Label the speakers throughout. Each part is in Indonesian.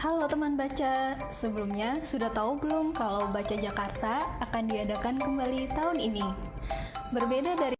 Speaker 1: Halo teman baca, sebelumnya sudah tahu belum kalau Baca Jakarta akan diadakan kembali tahun ini? Berbeda dari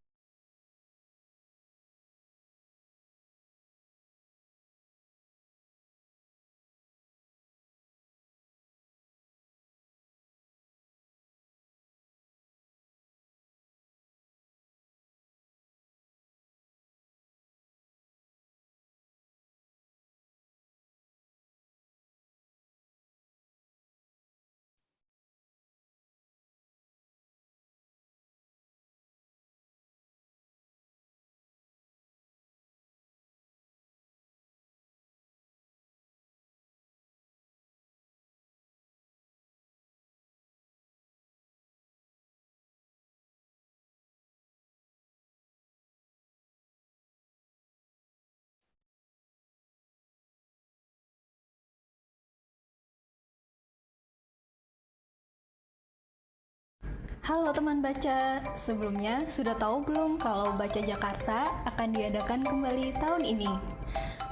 Speaker 1: Halo teman baca, sebelumnya sudah tahu belum kalau Baca Jakarta akan diadakan kembali tahun ini?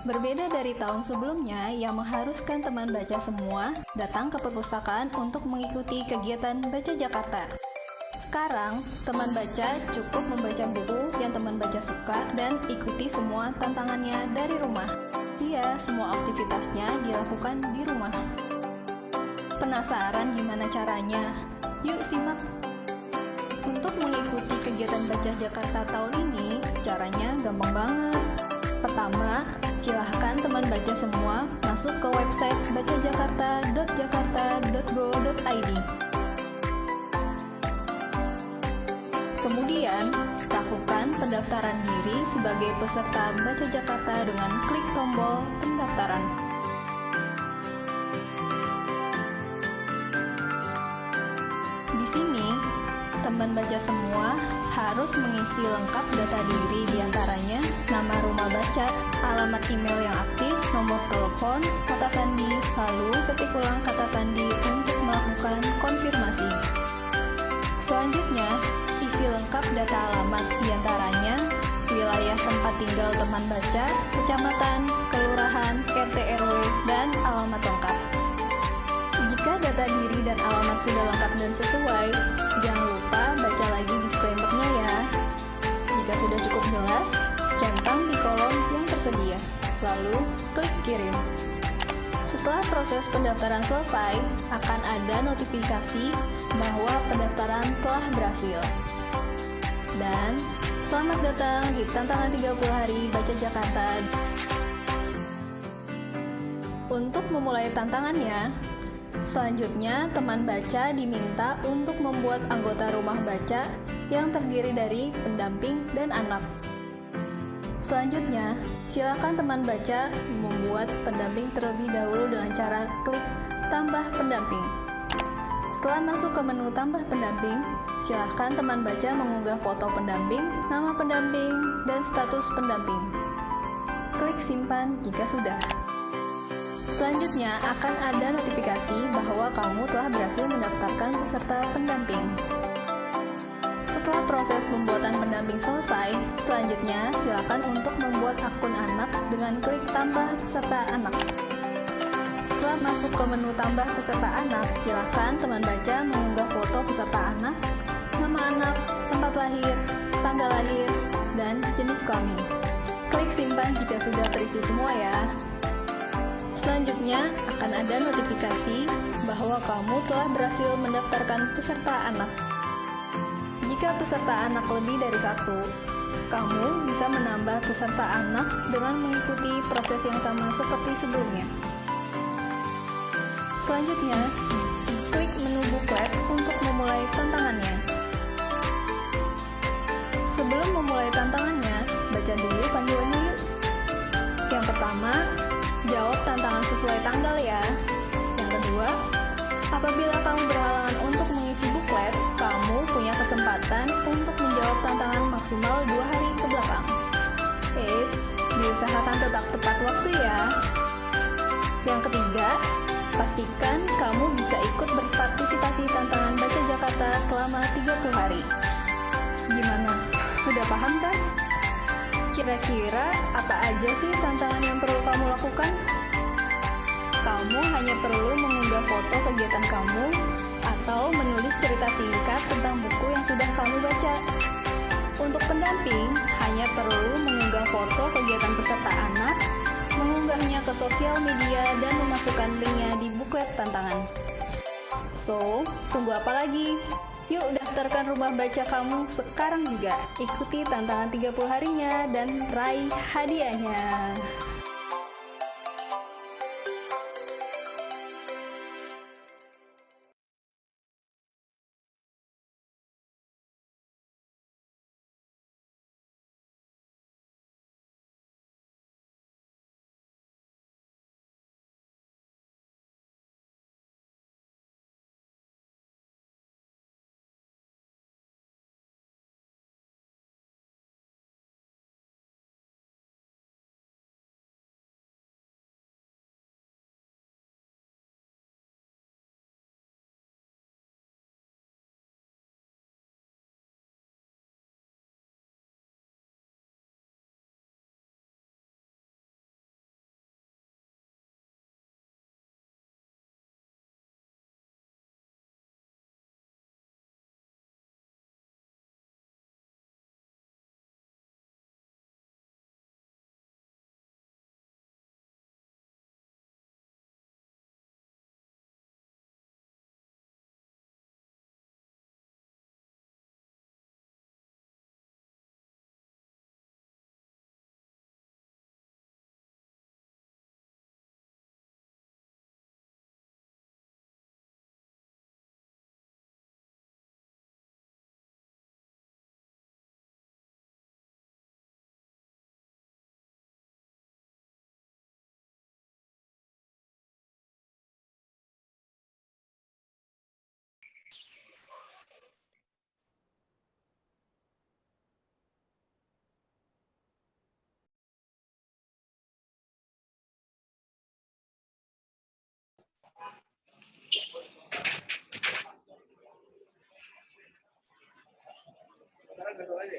Speaker 1: Berbeda dari tahun sebelumnya yang mengharuskan teman baca semua datang ke perpustakaan untuk mengikuti kegiatan Baca Jakarta. Sekarang, teman baca cukup membaca buku yang teman baca suka dan ikuti semua tantangannya dari rumah. Iya, semua aktivitasnya dilakukan di rumah. Penasaran gimana caranya? Yuk simak! Untuk mengikuti kegiatan Baca Jakarta tahun ini, caranya gampang banget. Pertama, silahkan teman baca semua masuk ke website bacajakarta.jakarta.go.id. Kemudian, lakukan pendaftaran diri sebagai peserta Baca Jakarta dengan klik tombol pendaftaran. Di sini, teman baca semua harus mengisi lengkap data diri, diantaranya nama rumah baca, alamat email yang aktif, nomor telepon, kata sandi, lalu ketik ulang kata sandi untuk melakukan konfirmasi. Selanjutnya, isi lengkap data alamat, diantaranya wilayah tempat tinggal teman baca, kecamatan, kelurahan, RT RW, dan alamat lengkap. Jika data diri dan alamat sudah lengkap dan sesuai, jangan lupa baca lagi disclaimer-nya ya. Jika sudah cukup jelas, centang di kolom yang tersedia, lalu klik kirim. Setelah proses pendaftaran selesai, akan ada notifikasi bahwa pendaftaran telah berhasil. Dan selamat datang di tantangan 30 hari Baca Jakarta. Untuk memulai tantangannya, selanjutnya teman baca diminta untuk membuat anggota rumah baca yang terdiri dari pendamping dan anak. Selanjutnya, silakan teman baca membuat pendamping terlebih dahulu dengan cara klik tambah pendamping. Setelah masuk ke menu tambah pendamping, silakan teman baca mengunggah foto pendamping, nama pendamping, dan status pendamping. Klik simpan jika sudah. Selanjutnya akan ada notifikasi bahwa kamu telah berhasil mendaftarkan peserta pendamping. Setelah proses pembuatan pendamping selesai, selanjutnya silakan untuk membuat akun anak dengan klik tambah peserta anak. Setelah masuk ke menu tambah peserta anak, silakan teman baca mengunggah foto peserta anak, nama anak, tempat lahir, tanggal lahir, dan jenis kelamin. Klik simpan jika sudah terisi semua ya. Selanjutnya akan ada notifikasi bahwa kamu telah berhasil mendaftarkan peserta anak. Jika peserta anak lebih dari satu, kamu bisa menambah peserta anak dengan mengikuti proses yang sama seperti sebelumnya. Selanjutnya, klik menu buklet untuk memulai tantangannya. Sebelum memulai tantangannya, baca dulu panduannya yuk. Yang pertama, jawab tantangan sesuai tanggal ya. Yang kedua, apabila kamu berhalangan untuk mengisi buklet, kamu punya kesempatan untuk menjawab tantangan maksimal 2 hari ke belakang. Eits, diusahakan tetap tepat waktu ya. Yang ketiga, pastikan kamu bisa ikut berpartisipasi tantangan Baca Jakarta selama 30 hari. Gimana? Sudah paham kan? Kira-kira apa aja sih tantangan yang perlu kamu lakukan? Kamu hanya perlu mengunggah foto kegiatan kamu atau menulis cerita singkat tentang buku yang sudah kamu baca. Untuk pendamping, hanya perlu mengunggah foto kegiatan peserta anak, mengunggahnya ke sosial media, dan memasukkan linknya di buklet tantangan. So, tunggu apa lagi? Yuk daftarkan rumah baca kamu sekarang juga. Ikuti tantangan 30 harinya dan raih hadiahnya.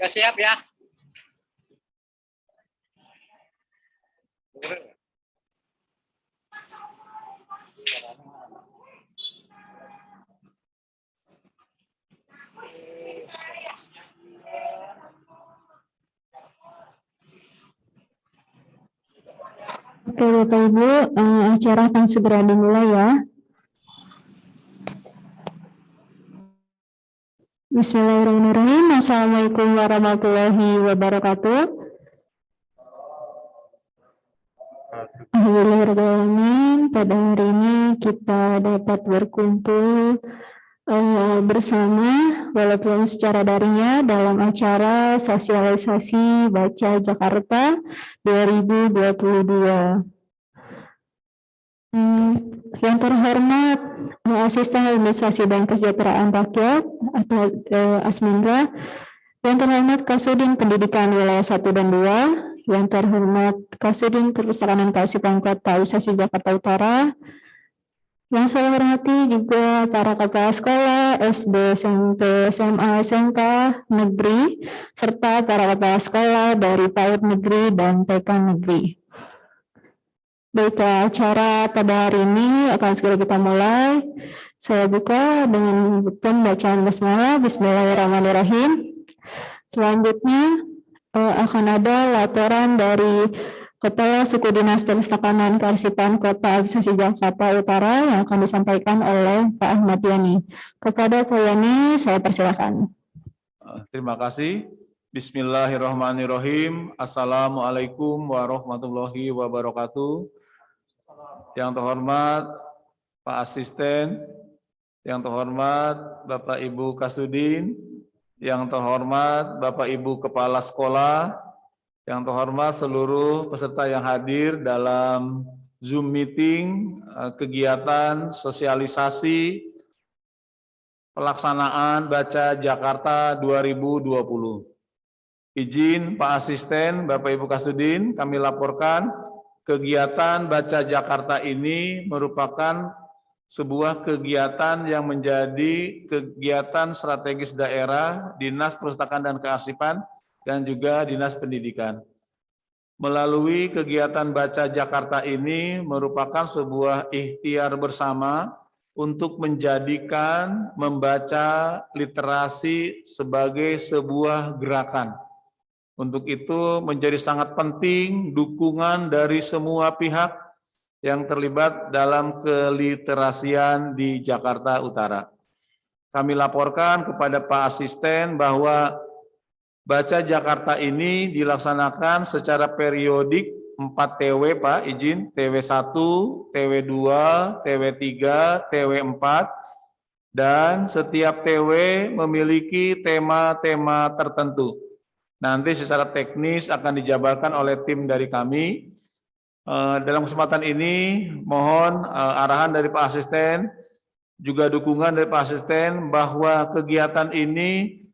Speaker 2: Siap ya.
Speaker 3: Oke Bapak Ibu, acara akan segera dimulai ya. Bismillahirrahmanirrahim. Assalamualaikum warahmatullahi wabarakatuh. Alhamdulillahirrahmanirrahim. Pada hari ini kita dapat berkumpul bersama walaupun secara daringnya dalam acara sosialisasi Baca Jakarta 2022. Yang terhormat Asisten Administrasi dan Kesejahteraan Rakyat atau Asmindra, yang terhormat Kasudin Pendidikan Wilayah 1 dan 2, yang terhormat Kasudin Perpustakaan dan Kearsipan Kota Wisasi Jakarta Utara, yang saya hormati juga para kepala sekolah SD, SMP, SMA, SMK negeri, serta para kepala sekolah dari PAUD negeri dan TK negeri. Baiklah, acara pada hari ini akan segera kita mulai. Saya buka dengan bacaan basmalah. Bismillahirrahmanirrahim. Selanjutnya akan ada laporan dari Kepala Suku Dinas Perpustakaan dan Kearsipan Kota Wisasi Jakarta Utara yang akan disampaikan oleh Pak Ahmad Yani. Kepada Pak Yani, saya persilakan.
Speaker 4: Terima kasih. Bismillahirrahmanirrahim. Assalamualaikum warahmatullahi wabarakatuh. Yang terhormat Pak Asisten, yang terhormat Bapak Ibu Kasudin, yang terhormat Bapak Ibu Kepala Sekolah, yang terhormat seluruh peserta yang hadir dalam Zoom meeting kegiatan sosialisasi pelaksanaan Baca Jakarta 2020. Izin Pak Asisten, Bapak Ibu Kasudin, kami laporkan kegiatan Baca Jakarta ini merupakan sebuah kegiatan yang menjadi kegiatan strategis daerah, Dinas Perpustakaan dan Kearsipan, dan juga Dinas Pendidikan. Melalui kegiatan Baca Jakarta ini merupakan sebuah ikhtiar bersama untuk menjadikan membaca literasi sebagai sebuah gerakan. Untuk itu menjadi sangat penting dukungan dari semua pihak yang terlibat dalam keliterasian di Jakarta Utara. Kami laporkan kepada Pak Asisten bahwa Baca Jakarta ini dilaksanakan secara periodik 4 TW Pak, izin TW1, TW2, TW3, TW4, dan setiap TW memiliki tema-tema tertentu. Nanti secara teknis akan dijabarkan oleh tim dari kami. Dalam kesempatan ini mohon arahan dari Pak Asisten, juga dukungan dari Pak Asisten bahwa kegiatan ini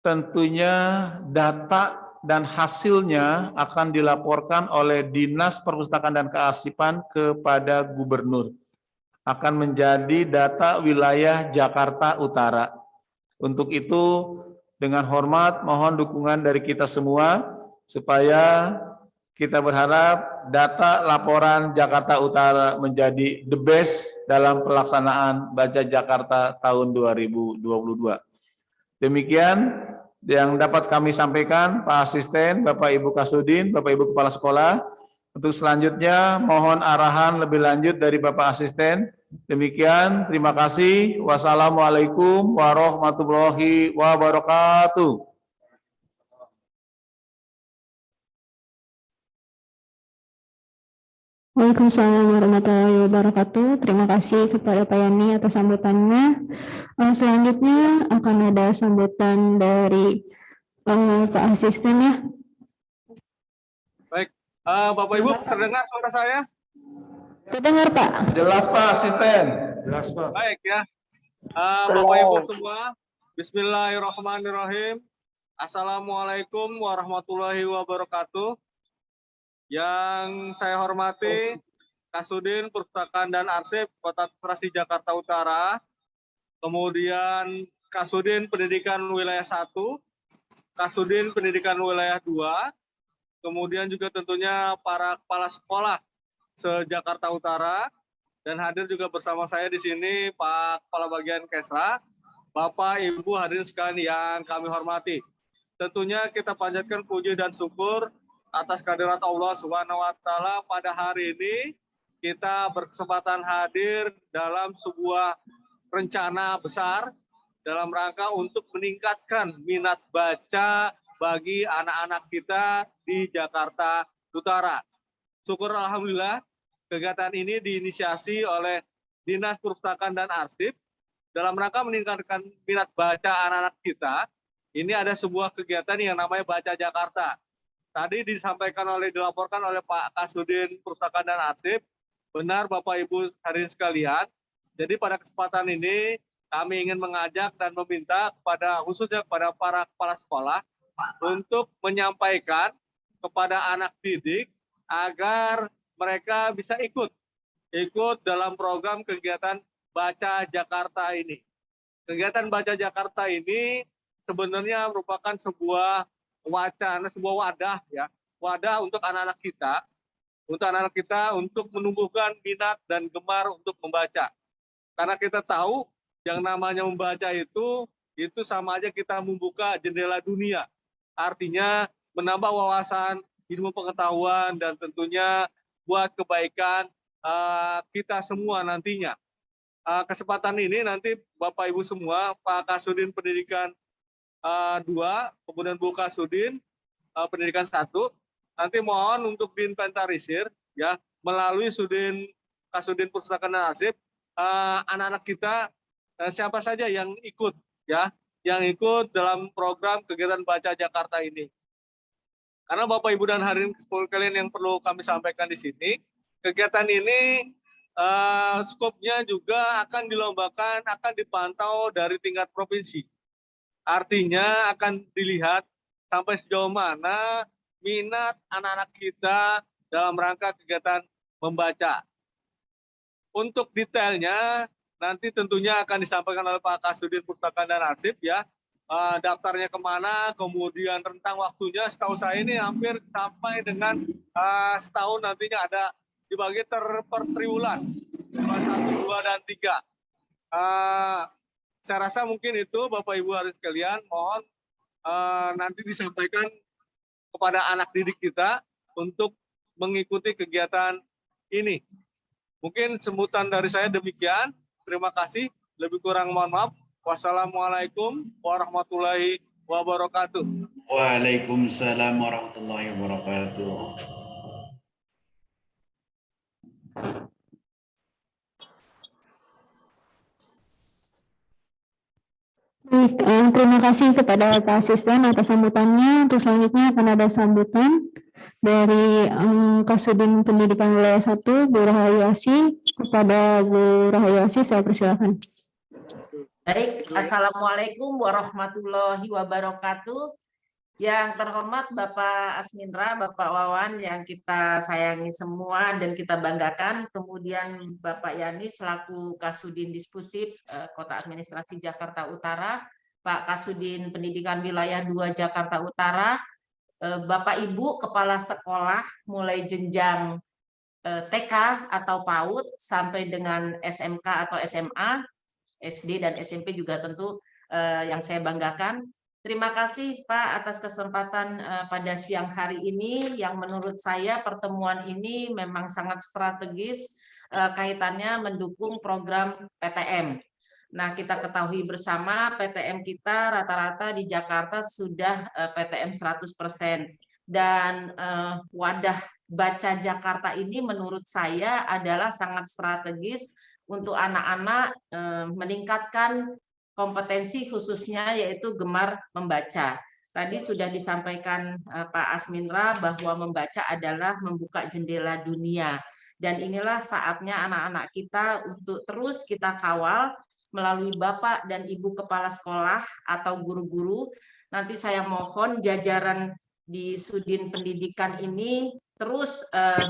Speaker 4: tentunya data dan hasilnya akan dilaporkan oleh Dinas Perpustakaan dan Kearsipan kepada Gubernur. Akan menjadi data wilayah Jakarta Utara. Untuk itu dengan hormat mohon dukungan dari kita semua supaya kita berharap data laporan Jakarta Utara menjadi the best dalam pelaksanaan Baca Jakarta tahun 2022. Demikian yang dapat kami sampaikan Pak Asisten, Bapak Ibu Kasudin, Bapak Ibu Kepala Sekolah. Untuk selanjutnya mohon arahan lebih lanjut dari Bapak Asisten. Demikian, terima kasih. Wassalamualaikum warahmatullahi wabarakatuh.
Speaker 3: Waalaikumsalam warahmatullahi wabarakatuh. Terima kasih kepada Pak Yani atas sambutannya. Selanjutnya akan ada sambutan dari Pak Asisten ya.
Speaker 5: Baik, Bapak Ibu terdengar suara saya?
Speaker 3: Terdengar Pak.
Speaker 4: Jelas Pak Asisten.
Speaker 5: Jelas Pak. Baik ya, Bapak Ibu semua, Bismillahirrahmanirrahim. Assalamualaikum warahmatullahi wabarakatuh. Yang saya hormati Kasudin Perpustakaan dan Arsip Kota Administrasi Jakarta Utara, kemudian Kasudin Pendidikan Wilayah 1, Kasudin Pendidikan Wilayah 2, kemudian juga tentunya para kepala sekolah se-Jakarta Utara, dan hadir juga bersama saya di sini Pak Kepala Bagian Kesra, Bapak, Ibu, hadirin sekalian yang kami hormati. Tentunya kita panjatkan puji dan syukur atas kehadirat Allah Subhanahu wa Ta'ala pada hari ini. Kita berkesempatan hadir dalam sebuah rencana besar dalam rangka untuk meningkatkan minat baca bagi anak-anak kita di Jakarta Utara. Syukur alhamdulillah, kegiatan ini diinisiasi oleh Dinas Perpustakaan dan Arsip dalam rangka meningkatkan minat baca anak-anak kita. Ini ada sebuah kegiatan yang namanya Baca Jakarta. Tadi dilaporkan oleh Pak Kasudin Perpustakaan dan Arsip. Benar Bapak Ibu hadirin sekalian. Jadi pada kesempatan ini kami ingin mengajak dan meminta khususnya kepada para kepala sekolah untuk menyampaikan kepada anak didik agar mereka bisa ikut dalam program kegiatan Baca Jakarta ini. Kegiatan Baca Jakarta ini sebenarnya merupakan sebuah wacana, sebuah wadah ya, wadah untuk anak-anak kita, untuk menumbuhkan minat dan gemar untuk membaca. Karena kita tahu yang namanya membaca itu sama aja kita membuka jendela dunia. Artinya menambah wawasan, ilmu pengetahuan, dan tentunya buat kebaikan kita semua nantinya. Kesempatan ini nanti Bapak Ibu semua, Pak Kasudin Pendidikan 2, kemudian Bu Kasudin Pendidikan 1, nanti mohon untuk diinventarisir ya melalui Kasudin Perpustakaan dan Arsip anak-anak kita siapa saja yang ikut ya, yang ikut dalam program kegiatan Baca Jakarta ini. Karena Bapak Ibu dan hadirin sekalian yang perlu kami sampaikan di sini, kegiatan ini skopnya juga akan dilombakan, akan dipantau dari tingkat provinsi. Artinya akan dilihat sampai sejauh mana minat anak-anak kita dalam rangka kegiatan membaca. Untuk detailnya nanti tentunya akan disampaikan oleh Pak Kasudin Perpustakaan dan Arsip ya. Daftarnya kemana, kemudian rentang waktunya, setahu saya ini hampir sampai dengan setahun nantinya ada dibagi per triwulan, 1, 2, dan 3. Saya rasa mungkin itu Bapak Ibu hadirin sekalian, mohon nanti disampaikan kepada anak didik kita untuk mengikuti kegiatan ini. Mungkin sebutan dari saya demikian. Terima kasih. Lebih kurang mohon maaf. Wassalamualaikum warahmatullahi wabarakatuh.
Speaker 2: Waalaikumsalam warahmatullahi wabarakatuh.
Speaker 3: Baik, terima kasih kepada Pak Asisten atas sambutannya. Untuk selanjutnya akan ada sambutan dari Kasudin Pendidikan Wilayah 1, Bu Rahayu Asih. Kepada Bu Rahayu Asih, saya persilakan.
Speaker 6: Baik, Assalamualaikum warahmatullahi wabarakatuh. Yang terhormat Bapak Asmindra, Bapak Wawan yang kita sayangi semua dan kita banggakan. Kemudian Bapak Yani selaku Kasudin Dispusif Kota Administrasi Jakarta Utara, Pak Kasudin Pendidikan Wilayah 2 Jakarta Utara, Bapak Ibu Kepala Sekolah mulai jenjang TK atau PAUD sampai dengan SMK atau SMA, SD dan SMP juga tentu yang saya banggakan. Terima kasih Pak atas kesempatan pada siang hari ini yang menurut saya pertemuan ini memang sangat strategis kaitannya mendukung program PTM. Nah, kita ketahui bersama PTM kita rata-rata di Jakarta sudah PTM 100%. Dan wadah Baca Jakarta ini menurut saya adalah sangat strategis untuk anak-anak meningkatkan kompetensi khususnya yaitu gemar membaca. Tadi sudah disampaikan Pak Asmindra bahwa membaca adalah membuka jendela dunia. Dan inilah saatnya anak-anak kita untuk terus kita kawal melalui Bapak dan Ibu Kepala Sekolah atau guru-guru. Nanti saya mohon jajaran di Sudin Pendidikan ini terus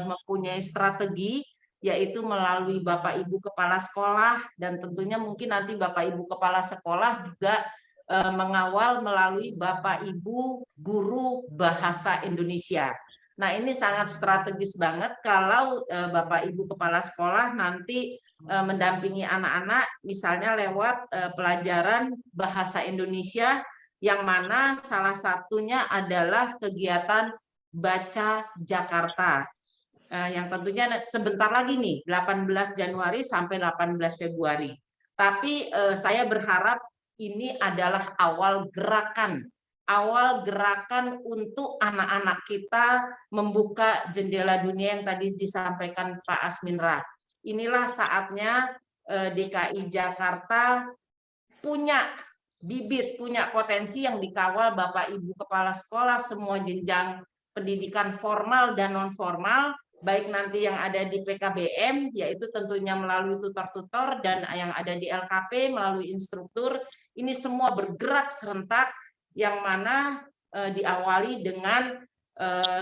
Speaker 6: mempunyai strategi yaitu melalui Bapak Ibu Kepala Sekolah dan tentunya mungkin nanti Bapak Ibu Kepala Sekolah juga mengawal melalui Bapak Ibu guru bahasa Indonesia. Nah, ini sangat strategis banget kalau Bapak Ibu kepala sekolah nanti mendampingi anak-anak misalnya lewat pelajaran bahasa Indonesia yang mana salah satunya adalah kegiatan Baca Jakarta. Yang tentunya sebentar lagi nih, 18 Januari sampai 18 Februari. Tapi saya berharap ini adalah awal gerakan untuk anak-anak kita membuka jendela dunia yang tadi disampaikan Pak Asminra. Inilah saatnya DKI Jakarta punya bibit, punya potensi yang dikawal Bapak Ibu Kepala Sekolah semua jenjang pendidikan formal dan non-formal, baik nanti yang ada di PKBM, yaitu tentunya melalui tutor-tutor, dan yang ada di LKP melalui instruktur. Ini semua bergerak serentak, yang mana diawali dengan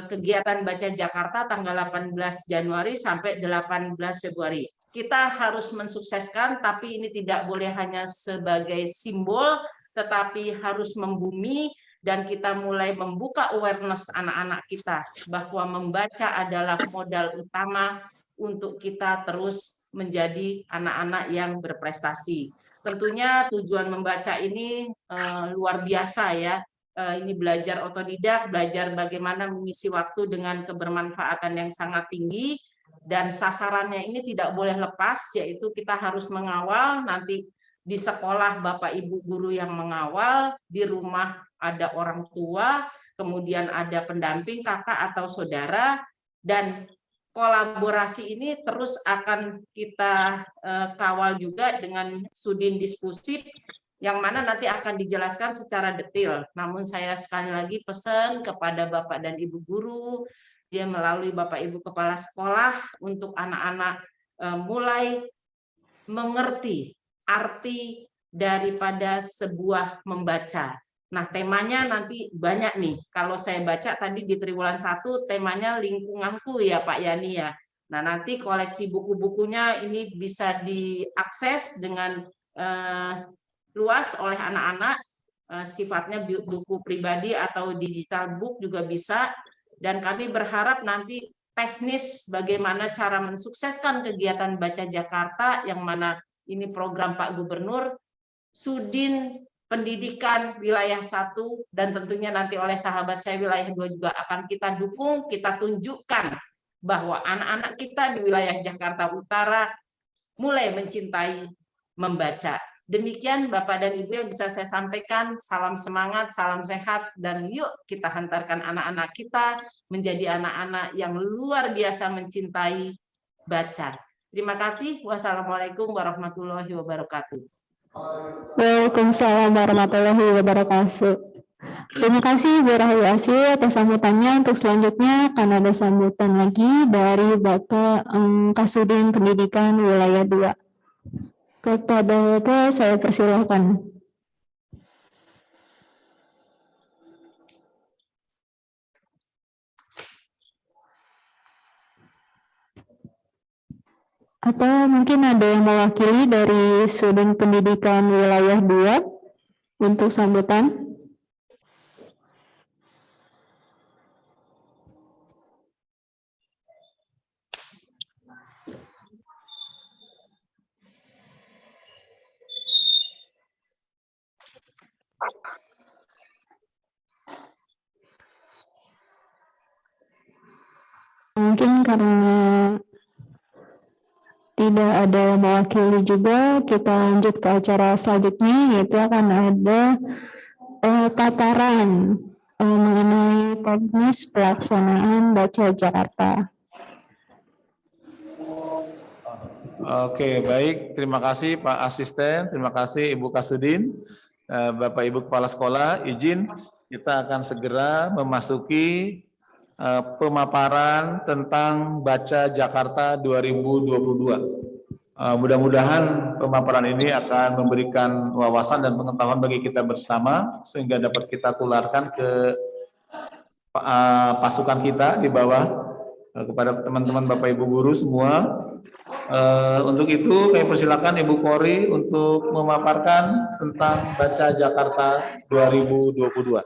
Speaker 6: kegiatan Baca Jakarta tanggal 18 Januari sampai 18 Februari. Kita harus mensukseskan, tapi ini tidak boleh hanya sebagai simbol, tetapi harus membumi, dan kita mulai membuka awareness anak-anak kita bahwa membaca adalah modal utama untuk kita terus menjadi anak-anak yang berprestasi. Tentunya tujuan membaca ini luar biasa ya. Ini belajar otodidak, belajar bagaimana mengisi waktu dengan kebermanfaatan yang sangat tinggi, dan sasarannya ini tidak boleh lepas, yaitu kita harus mengawal. Nanti di sekolah Bapak Ibu guru yang mengawal, di rumah ada orang tua, kemudian ada pendamping kakak atau saudara, dan kolaborasi ini terus akan kita kawal juga dengan Sudin Diskusi, yang mana nanti akan dijelaskan secara detail. Namun saya sekali lagi pesan kepada Bapak dan Ibu guru, dia melalui Bapak Ibu kepala sekolah, untuk anak-anak mulai mengerti arti daripada sebuah membaca. Nah, temanya nanti banyak nih. Kalau saya baca tadi di Triwulan 1, temanya lingkunganku ya Pak Yani ya. Nah, nanti koleksi buku-bukunya ini bisa diakses dengan luas oleh anak-anak, sifatnya buku pribadi atau digital book juga bisa. Dan kami berharap nanti teknis bagaimana cara mensukseskan kegiatan Baca Jakarta, yang mana ini program Pak Gubernur, Sudin Pendidikan wilayah 1, dan tentunya nanti oleh sahabat saya wilayah 2 juga akan kita dukung, kita tunjukkan bahwa anak-anak kita di wilayah Jakarta Utara mulai mencintai membaca. Demikian Bapak dan Ibu yang bisa saya sampaikan. Salam semangat, salam sehat, dan yuk kita hantarkan anak-anak kita menjadi anak-anak yang luar biasa mencintai baca. Terima kasih. Wassalamualaikum warahmatullahi wabarakatuh.
Speaker 3: Waalaikumsalam warahmatullahi wabarakatuh. Terima kasih Bu Rahyasi atas sambutannya. Untuk selanjutnya akan ada sambutan lagi dari Bapak Kasudin Pendidikan Wilayah 2. Kepada Bapak saya persilahkan. Atau mungkin ada yang mewakili dari Sudin Pendidikan Wilayah 2 untuk sambutan. Mungkin karena tidak ada yang mewakili juga, kita lanjut ke acara selanjutnya, yaitu akan ada paparan mengenai teknis pelaksanaan Baca Jakarta.
Speaker 4: Oke, baik. Terima kasih Pak Asisten, terima kasih Ibu Kasudin, Bapak Ibu Kepala Sekolah. Izin kita akan segera memasuki pemaparan tentang Baca Jakarta 2022. Mudah-mudahan pemaparan ini akan memberikan wawasan dan pengetahuan bagi kita bersama, sehingga dapat kita tularkan ke pasukan kita di bawah, kepada teman-teman Bapak Ibu guru semua, Untuk itu, kami persilakan Ibu Kori untuk memaparkan tentang Baca Jakarta 2022.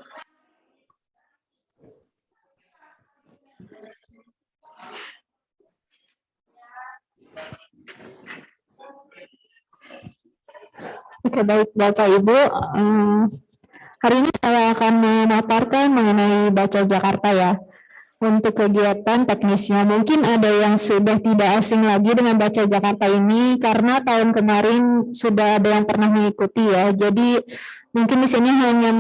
Speaker 3: Oke, baik Bapak Ibu. Hari ini saya akan memaparkan mengenai Baca Jakarta ya. Untuk kegiatan teknisnya, mungkin ada yang sudah tidak asing lagi dengan Baca Jakarta ini karena tahun kemarin sudah ada yang pernah mengikuti ya. Jadi mungkin di sini hanya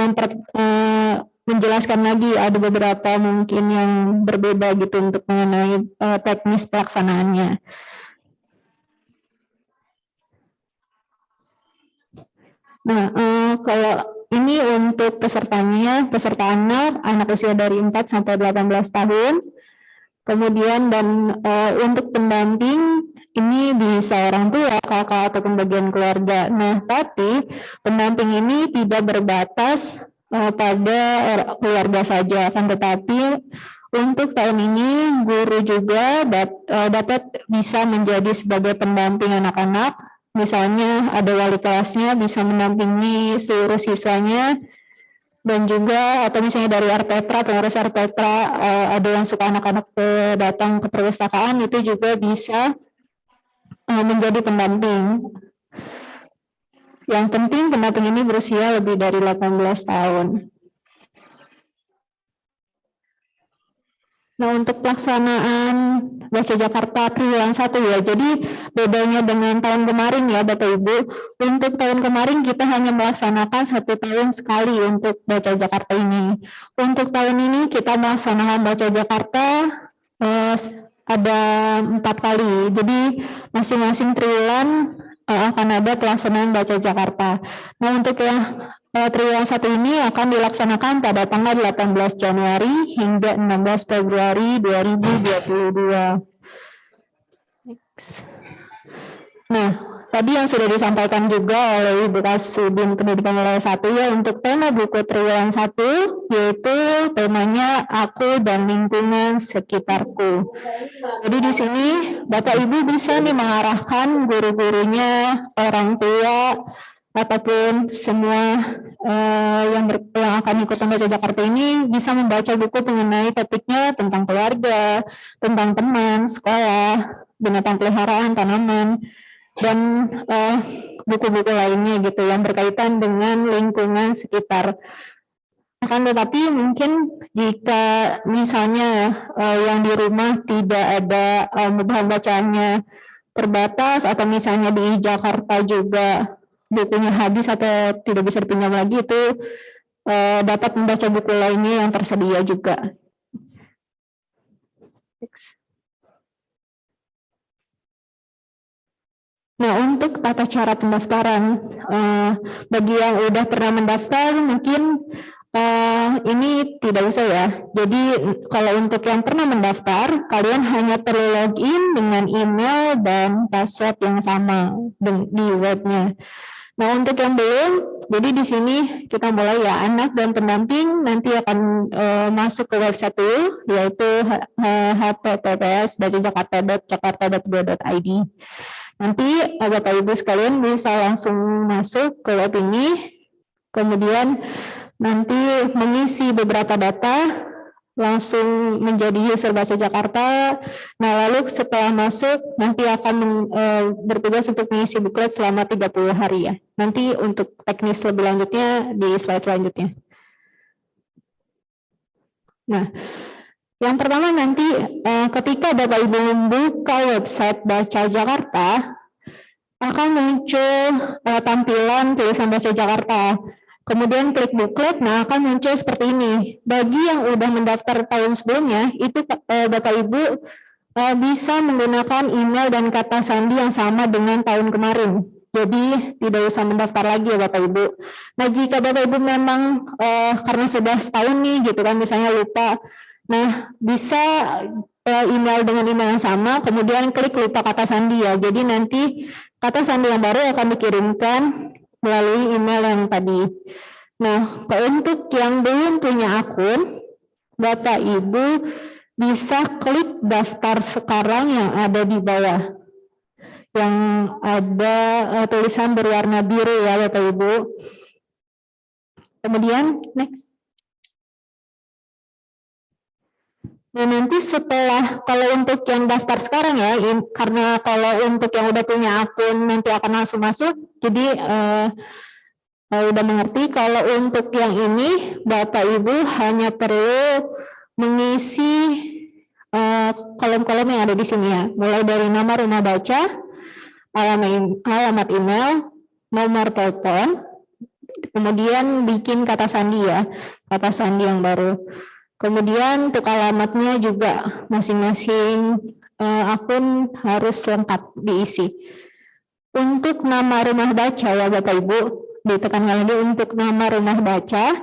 Speaker 3: menjelaskan lagi ada beberapa mungkin yang berbeda gitu untuk mengenai teknis pelaksanaannya. Nah, kalau ini untuk peserta anak usia dari 4 sampai 18 tahun. Kemudian dan untuk pendamping ini bisa orang tua, kakak ataupun bagian keluarga. Nah, tapi pendamping ini tidak berbatas pada keluarga saja, akan tetapi untuk tahun ini guru juga dapat bisa menjadi sebagai pendamping anak-anak. Misalnya ada wali kelasnya bisa mendampingi seluruh siswanya, dan juga atau misalnya dari RPetra, pengurus RPetra, ada yang suka anak-anak datang ke perpustakaan, itu juga bisa menjadi pendamping. Yang penting pendamping ini berusia lebih dari 18 tahun. Nah, untuk pelaksanaan Baca Jakarta Triwulan 1 ya, jadi bedanya dengan tahun kemarin ya Bapak Ibu, untuk tahun kemarin kita hanya melaksanakan 1 tahun sekali untuk Baca Jakarta ini. Untuk tahun ini kita melaksanakan Baca Jakarta ada 4 kali, jadi masing-masing triwulan akan ada pelaksanaan Baca Jakarta. Nah, untuk yang Triwulan 1 ini akan dilaksanakan pada tanggal 18 Januari hingga 16 Februari 2022. Nah, tadi yang sudah disampaikan juga oleh Ibu Kasudin Pendidikan Wilayah 1 ya, untuk tema buku Triwulan 1 yaitu temanya Aku dan Lingkungan Sekitarku. Jadi di sini Bapak Ibu bisa nih mengarahkan guru-gurunya, orang tua, ataupun semua yang akan ikut Baca Jakarta ini bisa membaca buku mengenai topiknya tentang keluarga, tentang teman, sekolah, binatang peliharaan, tanaman, dan buku-buku lainnya gitu yang berkaitan dengan lingkungan sekitar. Akan tetapi mungkin jika misalnya yang di rumah tidak ada bahan bacaannya terbatas, atau misalnya di Jakarta juga bukunya habis atau tidak bisa dipinjam lagi, itu dapat membaca buku lainnya yang tersedia juga. Nah, untuk tata cara pendaftaran, bagi yang udah pernah mendaftar mungkin ini tidak usah ya. Jadi kalau untuk yang pernah mendaftar, kalian hanya perlu login dengan email dan password yang sama di webnya. Nah, untuk yang belum, jadi di sini kita mulai ya, anak dan pendamping nanti akan masuk ke website dulu, yaitu https://bacajakarta.jakarta.go.id. Nanti Bapak Ibu sekalian bisa langsung masuk ke web ini, kemudian nanti mengisi beberapa data, langsung menjadi user Baca Jakarta. Nah, lalu setelah masuk nanti akan bertugas untuk mengisi buklet selama 30 hari ya. Nanti untuk teknis lebih lanjutnya di slide selanjutnya. Nah, yang pertama nanti ketika Bapak Ibu membuka website Baca Jakarta, akan muncul tampilan tulisan Baca Jakarta. Kemudian klik buklet, nah akan muncul seperti ini. Bagi yang udah mendaftar tahun sebelumnya, itu Bapak Ibu bisa menggunakan email dan kata sandi yang sama dengan tahun kemarin. Jadi tidak usah mendaftar lagi ya Bapak Ibu. Nah, jika Bapak Ibu memang karena sudah setahun nih gitu kan, misalnya lupa, nah bisa email dengan email yang sama, kemudian klik lupa kata sandi ya. Jadi nanti kata sandi yang baru akan dikirimkan melalui email yang tadi. Nah, untuk yang belum punya akun, Bapak Ibu bisa klik daftar sekarang yang ada di bawah. yang ada tulisan berwarna biru ya Bapak Ibu. Kemudian next. Nah, nanti setelah, kalau untuk yang daftar sekarang ya, karena kalau untuk yang udah punya akun nanti akan langsung masuk, jadi udah mengerti. Kalau untuk yang ini, Bapak Ibu hanya perlu mengisi kolom-kolom yang ada di sini ya, mulai dari nama rumah baca, alamat email, nomor telepon, kemudian bikin kata sandi ya, kata sandi yang baru. Kemudian untuk alamatnya juga masing-masing akun harus lengkap diisi. Untuk nama rumah baca ya Bapak Ibu, ditekankan lagi untuk nama rumah baca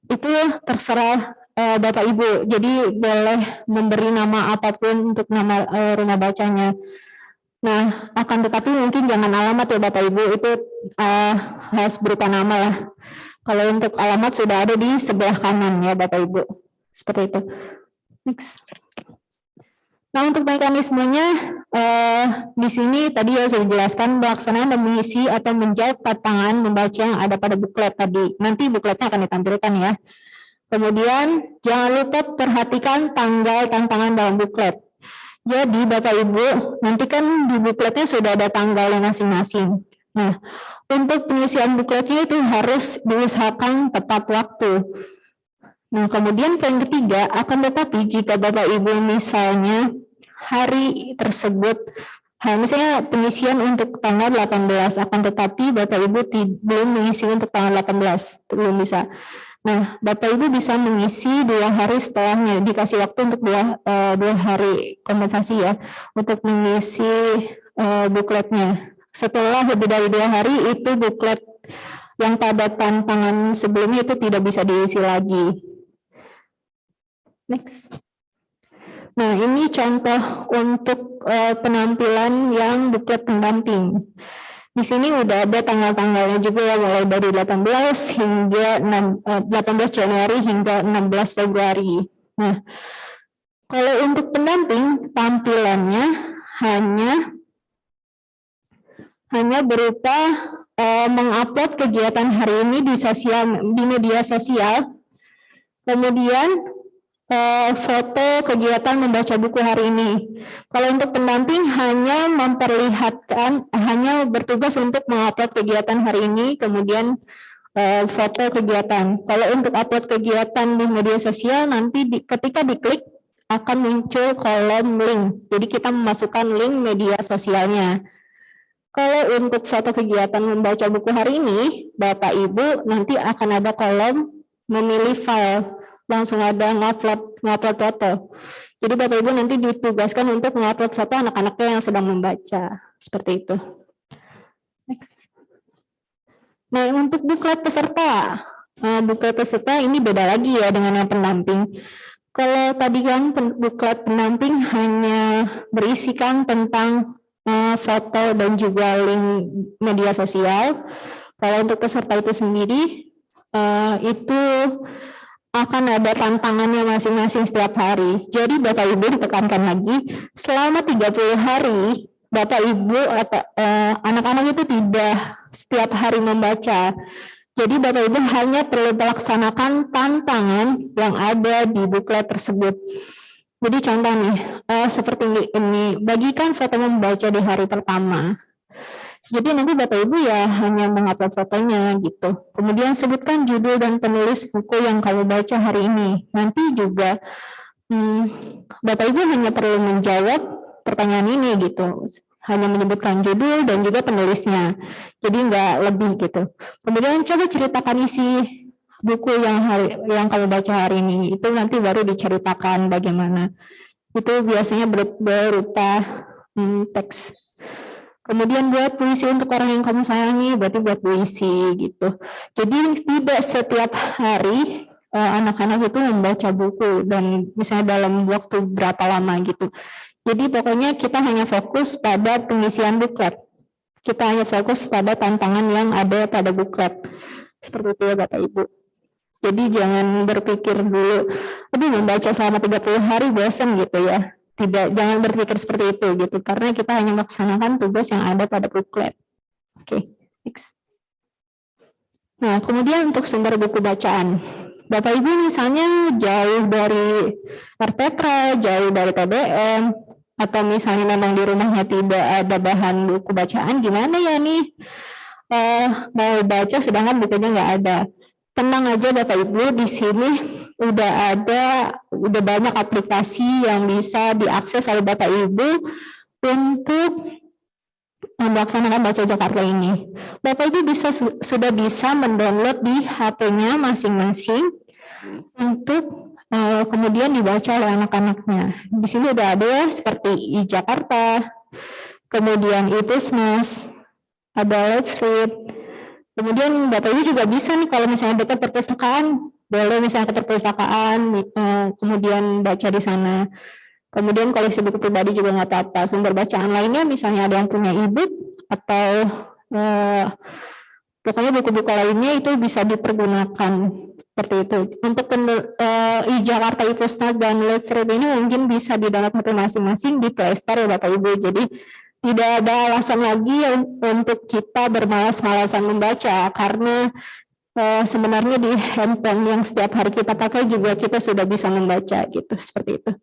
Speaker 3: itu terserah Bapak Ibu. Jadi boleh memberi nama apapun untuk nama rumah bacanya. Nah, akan tetapi mungkin jangan alamat ya Bapak Ibu, itu harus berupa nama lah. Kalau untuk alamat sudah ada di sebelah kanan ya Bapak Ibu. Seperti itu. Next. Nah, untuk mekanismenya di sini tadi ya sudah dijelaskan pelaksanaan dan mengisi atau menjawab tantangan membaca yang ada pada buklet tadi. Nanti bukletnya akan ditampilkan ya. Kemudian jangan lupa perhatikan tanggal tantangan dalam buklet. Jadi Bapak Ibu, nanti kan di bukletnya sudah ada tanggalnya masing-masing. Nah, untuk pengisian bukletnya itu harus diusahakan tepat waktu. Nah, kemudian poin ketiga, akan tetapi jika Bapak Ibu misalnya hari tersebut, misalnya pengisian untuk tanggal 18, akan tetapi Bapak Ibu belum mengisi untuk tanggal 18, belum bisa. Nah, Bapak Ibu bisa mengisi 2 hari setelahnya, dikasih waktu untuk 2 hari kompensasi ya, untuk mengisi bukletnya. Setelah lebih dari 2 hari, itu buklet yang pada tantangan sebelumnya itu tidak bisa diisi lagi. Next. Nah, ini contoh untuk penampilan yang buklet pendamping. Di sini udah ada tanggal-tanggalnya juga ya, mulai dari 18 Januari hingga 16 Februari. Nah, kalau untuk pendamping tampilannya hanya berupa mengupload kegiatan hari ini di media sosial, kemudian foto kegiatan membaca buku hari ini. Kalau untuk pendamping hanya bertugas untuk mengupload kegiatan hari ini, kemudian foto kegiatan. Kalau untuk upload kegiatan di media sosial, nanti ketika diklik akan muncul kolom link. Jadi kita memasukkan link media sosialnya. Kalau untuk foto kegiatan membaca buku hari ini, Bapak Ibu nanti akan ada kolom memilih file. Langsung ada ngupload foto. Jadi Bapak Ibu nanti ditugaskan untuk mengupload foto anak-anaknya yang sedang membaca. Seperti itu. Next. Nah, untuk buklet peserta. Buklet peserta ini beda lagi ya dengan yang pendamping. Kalau tadi kan buklet pendamping hanya berisikan tentang foto dan juga link media sosial. Kalau untuk peserta itu sendiri, itu akan ada tantangannya masing-masing setiap hari. Jadi Bapak Ibu ditekankan lagi, selama 30 hari Bapak Ibu atau anak-anak itu tidak setiap hari membaca. Jadi Bapak Ibu hanya perlu melaksanakan tantangan yang ada di buklet tersebut. Jadi contoh nih, seperti ini, bagikan foto membaca di hari pertama. Jadi nanti Bapak Ibu ya hanya mengupload fotonya gitu. Kemudian sebutkan judul dan penulis buku yang kamu baca hari ini. Nanti juga Bapak Ibu hanya perlu menjawab pertanyaan ini gitu. Hanya menyebutkan judul dan juga penulisnya. Jadi nggak lebih gitu. Kemudian coba ceritakan isi buku yang kamu baca hari ini. Itu nanti baru diceritakan bagaimana. Itu biasanya berupa teks. Kemudian buat puisi untuk orang yang kamu sayangi, berarti buat puisi gitu. Jadi tidak setiap hari anak-anak itu membaca buku dan misalnya dalam waktu berapa lama gitu. Jadi pokoknya kita hanya fokus pada pengisian buklet. Kita hanya fokus pada tantangan yang ada pada buklet. Seperti itu ya Bapak Ibu. Jadi jangan berpikir dulu, aduh membaca selama 30 hari bosan gitu ya. jangan berpikir seperti itu gitu, karena kita hanya melaksanakan tugas yang ada pada booklet. Oke, next. Nah, kemudian untuk sumber buku bacaan. Bapak Ibu misalnya jauh dari Artetra, jauh dari TBM, atau misalnya memang di rumahnya tidak ada bahan buku bacaan, gimana ya nih? Mau baca sedangkan bukunya nggak ada. Tenang aja Bapak Ibu, di sini udah banyak aplikasi yang bisa diakses oleh Bapak Ibu untuk melaksanakan Baca Jakarta ini. Bapak Ibu sudah bisa mendownload di HP-nya masing-masing untuk kemudian dibaca oleh anak-anaknya. Di sini udah ada ya, seperti iJakarta, kemudian iPusnas, ada Let's Read. Kemudian Bapak Ibu juga bisa nih kalau misalnya dekat perpustakaan, boleh misalnya ke perpustakaan, kemudian baca di sana. Kemudian koleksi buku pribadi juga nggak apa-apa. Sumber bacaan lainnya misalnya ada yang punya e-book atau pokoknya buku-buku lainnya itu bisa dipergunakan seperti itu. Untuk iJakarta, iPusnas, dan Let's Read ini mungkin bisa di-download masing-masing di Play Store ya Bapak Ibu. Jadi tidak ada alasan lagi untuk kita bermalas-malasan membaca, karena sebenarnya di handphone yang setiap hari kita pakai juga kita sudah bisa membaca gitu, seperti itu.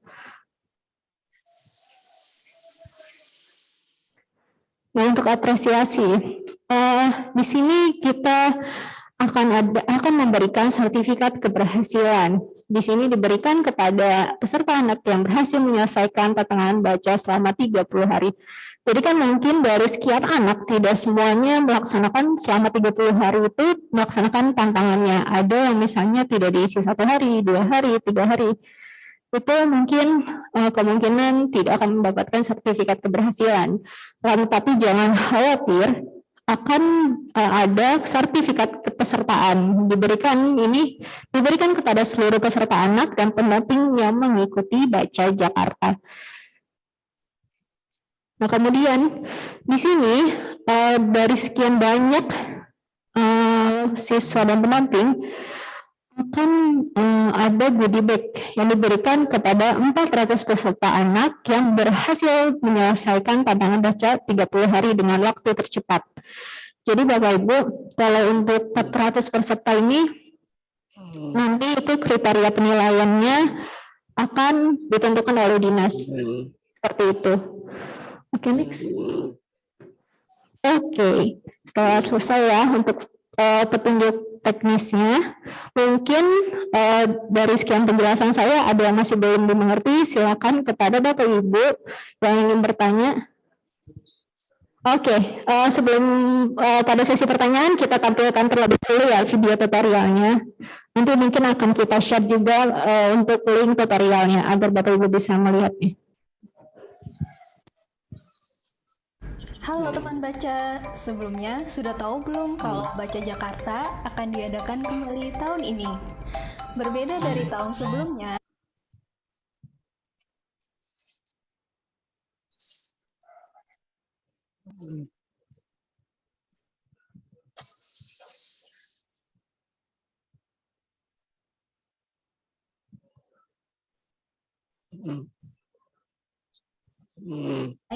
Speaker 3: Nah, untuk apresiasi, di sini kita akan memberikan sertifikat keberhasilan. Di sini diberikan kepada peserta anak yang berhasil menyelesaikan tantangan baca selama 30 hari. Jadi kan mungkin dari sekian anak tidak semuanya melaksanakan selama 30 hari itu melaksanakan tantangannya. Ada yang misalnya tidak diisi 1 hari, 2 hari, 3 hari. Itu mungkin kemungkinan tidak akan mendapatkan sertifikat keberhasilan. Tapi jangan khawatir, akan ada sertifikat kepesertaan diberikan kepada seluruh peserta anak dan pendamping yang mengikuti Baca Jakarta. Nah, kemudian di sini dari sekian banyak siswa dan pendamping akan ada goodie bag yang diberikan kepada 400 peserta anak yang berhasil menyelesaikan tantangan baca 30 hari dengan waktu tercepat. Jadi Bapak Ibu, kalau untuk 400 peserta ini nanti itu kriteria penilaiannya akan ditentukan oleh dinas. Seperti itu. Oke, next. Oke, setelah selesai ya untuk petunjuk teknisnya, mungkin dari sekian penjelasan saya ada yang masih belum dimengerti, silakan kepada Bapak Ibu yang ingin bertanya. Oke, sebelum pada sesi pertanyaan kita tampilkan terlebih dahulu ya video tutorialnya. Nanti mungkin akan kita share juga untuk link tutorialnya agar Bapak Ibu bisa melihatnya.
Speaker 1: Halo teman baca, sebelumnya sudah tahu belum kalau Baca Jakarta akan diadakan kembali tahun ini? Berbeda dari tahun sebelumnya,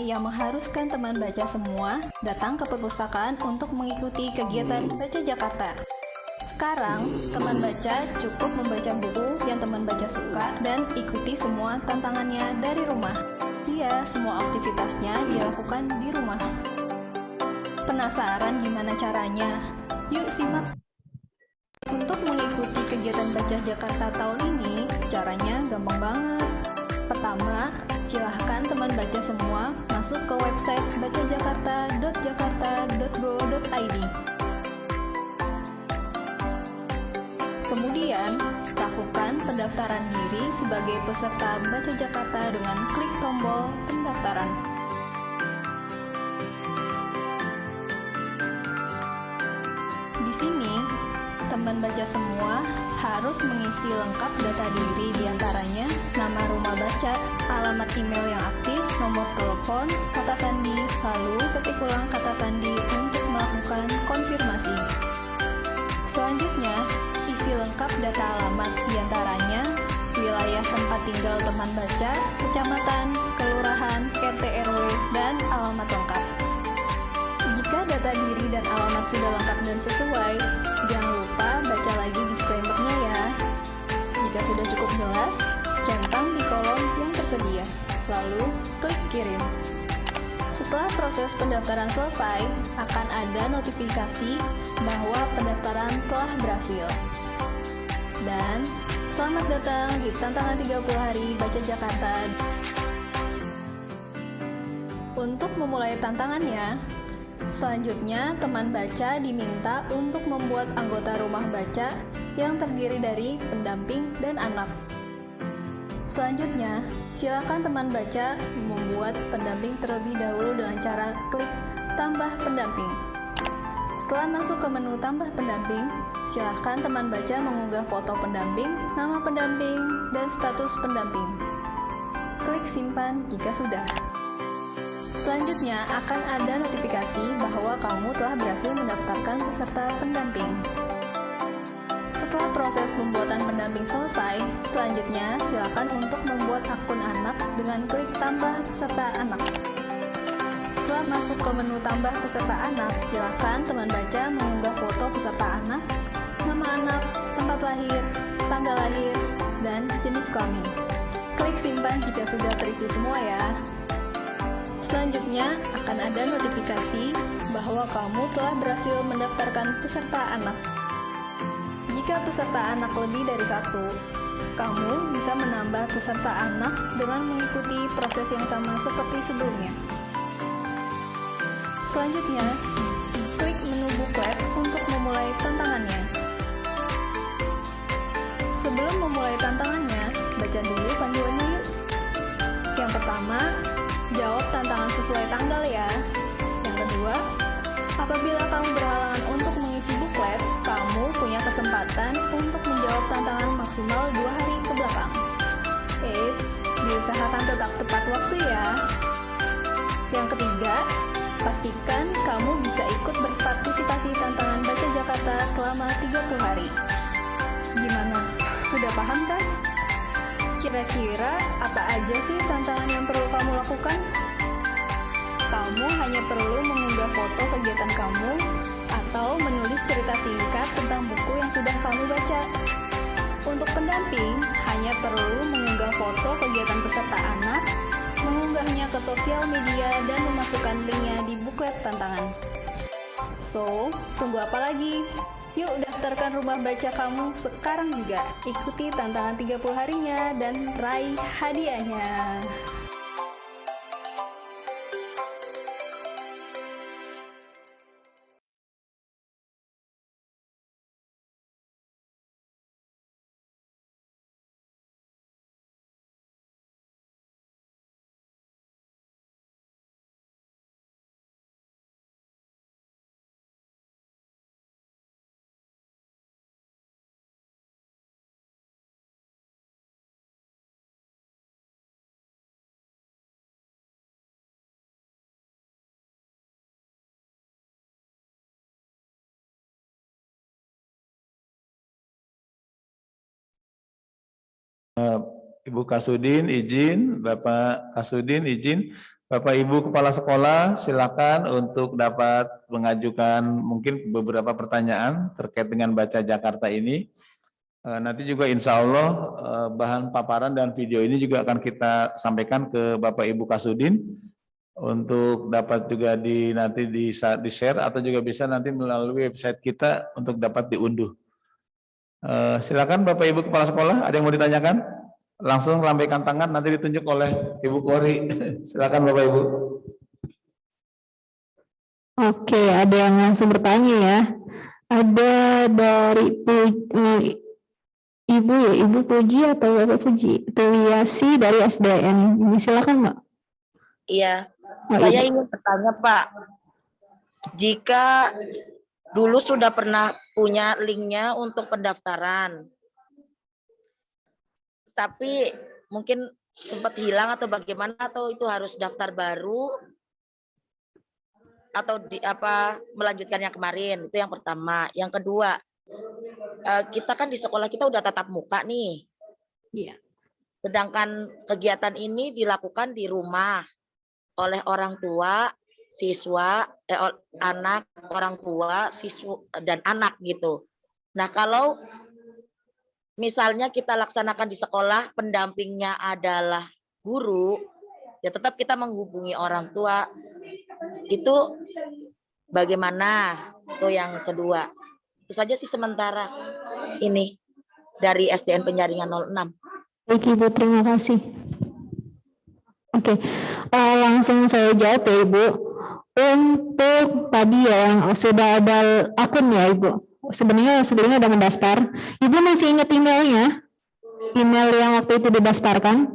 Speaker 1: yang mengharuskan teman baca semua datang ke perpustakaan untuk mengikuti kegiatan Baca Jakarta. Sekarang, teman baca cukup membaca buku yang teman baca suka dan ikuti semua tantangannya dari rumah. Iya, semua aktivitasnya dilakukan di rumah. Penasaran gimana caranya? Yuk simak. Untuk mengikuti kegiatan Baca Jakarta tahun ini, caranya gampang banget. Pertama, silahkan teman baca semua masuk ke website bacajakarta.jakarta.go.id. Kemudian, lakukan pendaftaran diri sebagai peserta Baca Jakarta dengan klik tombol pendaftaran. Di sini, teman baca semua harus mengisi lengkap data diri, diantaranya nama rumah baca, alamat email yang aktif, nomor telepon, kata sandi, lalu ketik ulang kata sandi untuk melakukan konfirmasi. Selanjutnya, isi lengkap data alamat, diantaranya wilayah wilayah tempat tinggal teman baca, kecamatan, kelurahan, RT RW, dan alamat lengkap. Jika data diri dan alamat sudah lengkap dan sesuai, jangan lupa baca lagi disclaimer-nya ya. Jika sudah cukup jelas, centang di kolom yang tersedia, lalu klik kirim. Setelah proses pendaftaran selesai, akan ada notifikasi bahwa pendaftaran telah berhasil. Dan selamat datang di tantangan 30 hari Baca Jakarta. Untuk memulai tantangannya, selanjutnya teman baca diminta untuk membuat anggota rumah baca yang terdiri dari pendamping dan anak. Selanjutnya, silakan teman baca membuat pendamping terlebih dahulu dengan cara klik tambah pendamping. Setelah masuk ke menu tambah pendamping, silakan teman baca mengunggah foto pendamping, nama pendamping, dan status pendamping. Klik simpan jika sudah. Selanjutnya akan ada notifikasi bahwa kamu telah berhasil mendaftarkan peserta pendamping. Setelah proses pembuatan pendamping selesai, selanjutnya silakan untuk membuat akun anak dengan klik tambah peserta anak. Setelah masuk ke menu tambah peserta anak, silakan teman baca mengunggah foto peserta anak, nama anak, tempat lahir, tanggal lahir, dan jenis kelamin. Klik simpan jika sudah terisi semua ya. Selanjutnya akan ada notifikasi bahwa kamu telah berhasil mendaftarkan peserta anak. Jika peserta anak lebih dari satu, kamu bisa menambah peserta anak dengan mengikuti proses yang sama seperti sebelumnya. Selanjutnya, klik menu buklet untuk memulai tantangannya. Sebelum memulai tantangannya, baca dulu panduannya yuk. Yang pertama, jawab tantangan sesuai tanggal ya. Yang kedua, apabila kamu berhalangan untuk mengisi buklet, kamu punya kesempatan untuk menjawab tantangan maksimal 2 hari ke belakang. Eits, diusahakan tetap tepat waktu ya. Yang ketiga, pastikan kamu bisa ikut berpartisipasi tantangan Baca Jakarta selama 30 hari. Gimana? Sudah paham kan? Kira-kira apa aja sih tantangan yang perlu kamu lakukan? Kamu hanya perlu mengunggah foto kegiatan kamu atau menulis cerita singkat tentang buku yang sudah kamu baca. Untuk pendamping, hanya perlu mengunggah foto kegiatan peserta anak, mengunggahnya ke sosial media, dan memasukkan linknya di buklet tantangan. So, tunggu apa lagi? Yuk daftarkan rumah baca kamu sekarang juga. Ikuti tantangan 30 harinya dan raih hadiahnya.
Speaker 4: Ibu Kasudin izin, Bapak Kasudin izin, Bapak Ibu Kepala Sekolah silakan untuk dapat mengajukan mungkin beberapa pertanyaan terkait dengan Baca Jakarta ini. Nanti juga insya Allah bahan paparan dan video ini juga akan kita sampaikan ke Bapak Ibu Kasudin untuk dapat juga nanti di share atau juga bisa nanti melalui website kita untuk dapat diunduh. Silakan Bapak Ibu Kepala Sekolah, ada yang mau ditanyakan? Langsung lambaikan tangan, nanti ditunjuk oleh Ibu Kori. Silakan Bapak Ibu.
Speaker 3: Oke, ada yang langsung bertanya ya. Ada dari Ibu ya, Ibu Puji atau Bapak Puji? Tuliasi dari SDN. Silakan Mbak.
Speaker 7: Iya, saya ingin bertanya Pak. Jika dulu sudah pernah punya linknya untuk pendaftaran, tapi mungkin sempat hilang atau bagaimana, atau itu harus daftar baru atau melanjutkan yang kemarin, itu yang pertama. Yang kedua, kita kan di sekolah kita udah tatap muka nih.
Speaker 3: Iya.
Speaker 7: Sedangkan kegiatan ini dilakukan di rumah oleh orang tua, siswa, anak, orang tua, siswa, dan anak gitu. Nah, kalau misalnya kita laksanakan di sekolah, pendampingnya adalah guru, ya tetap kita menghubungi orang tua. Itu bagaimana? Itu yang kedua. Itu saja sih sementara ini dari SDN Penjaringan 06.
Speaker 3: Baik Ibu, terima kasih. Oke, langsung saya jawab ya Ibu. Untuk tadi ya yang sudah ada akun ya Ibu, sebenarnya udah mendaftar. Ibu masih ingat emailnya? Email yang waktu itu didaftarkan?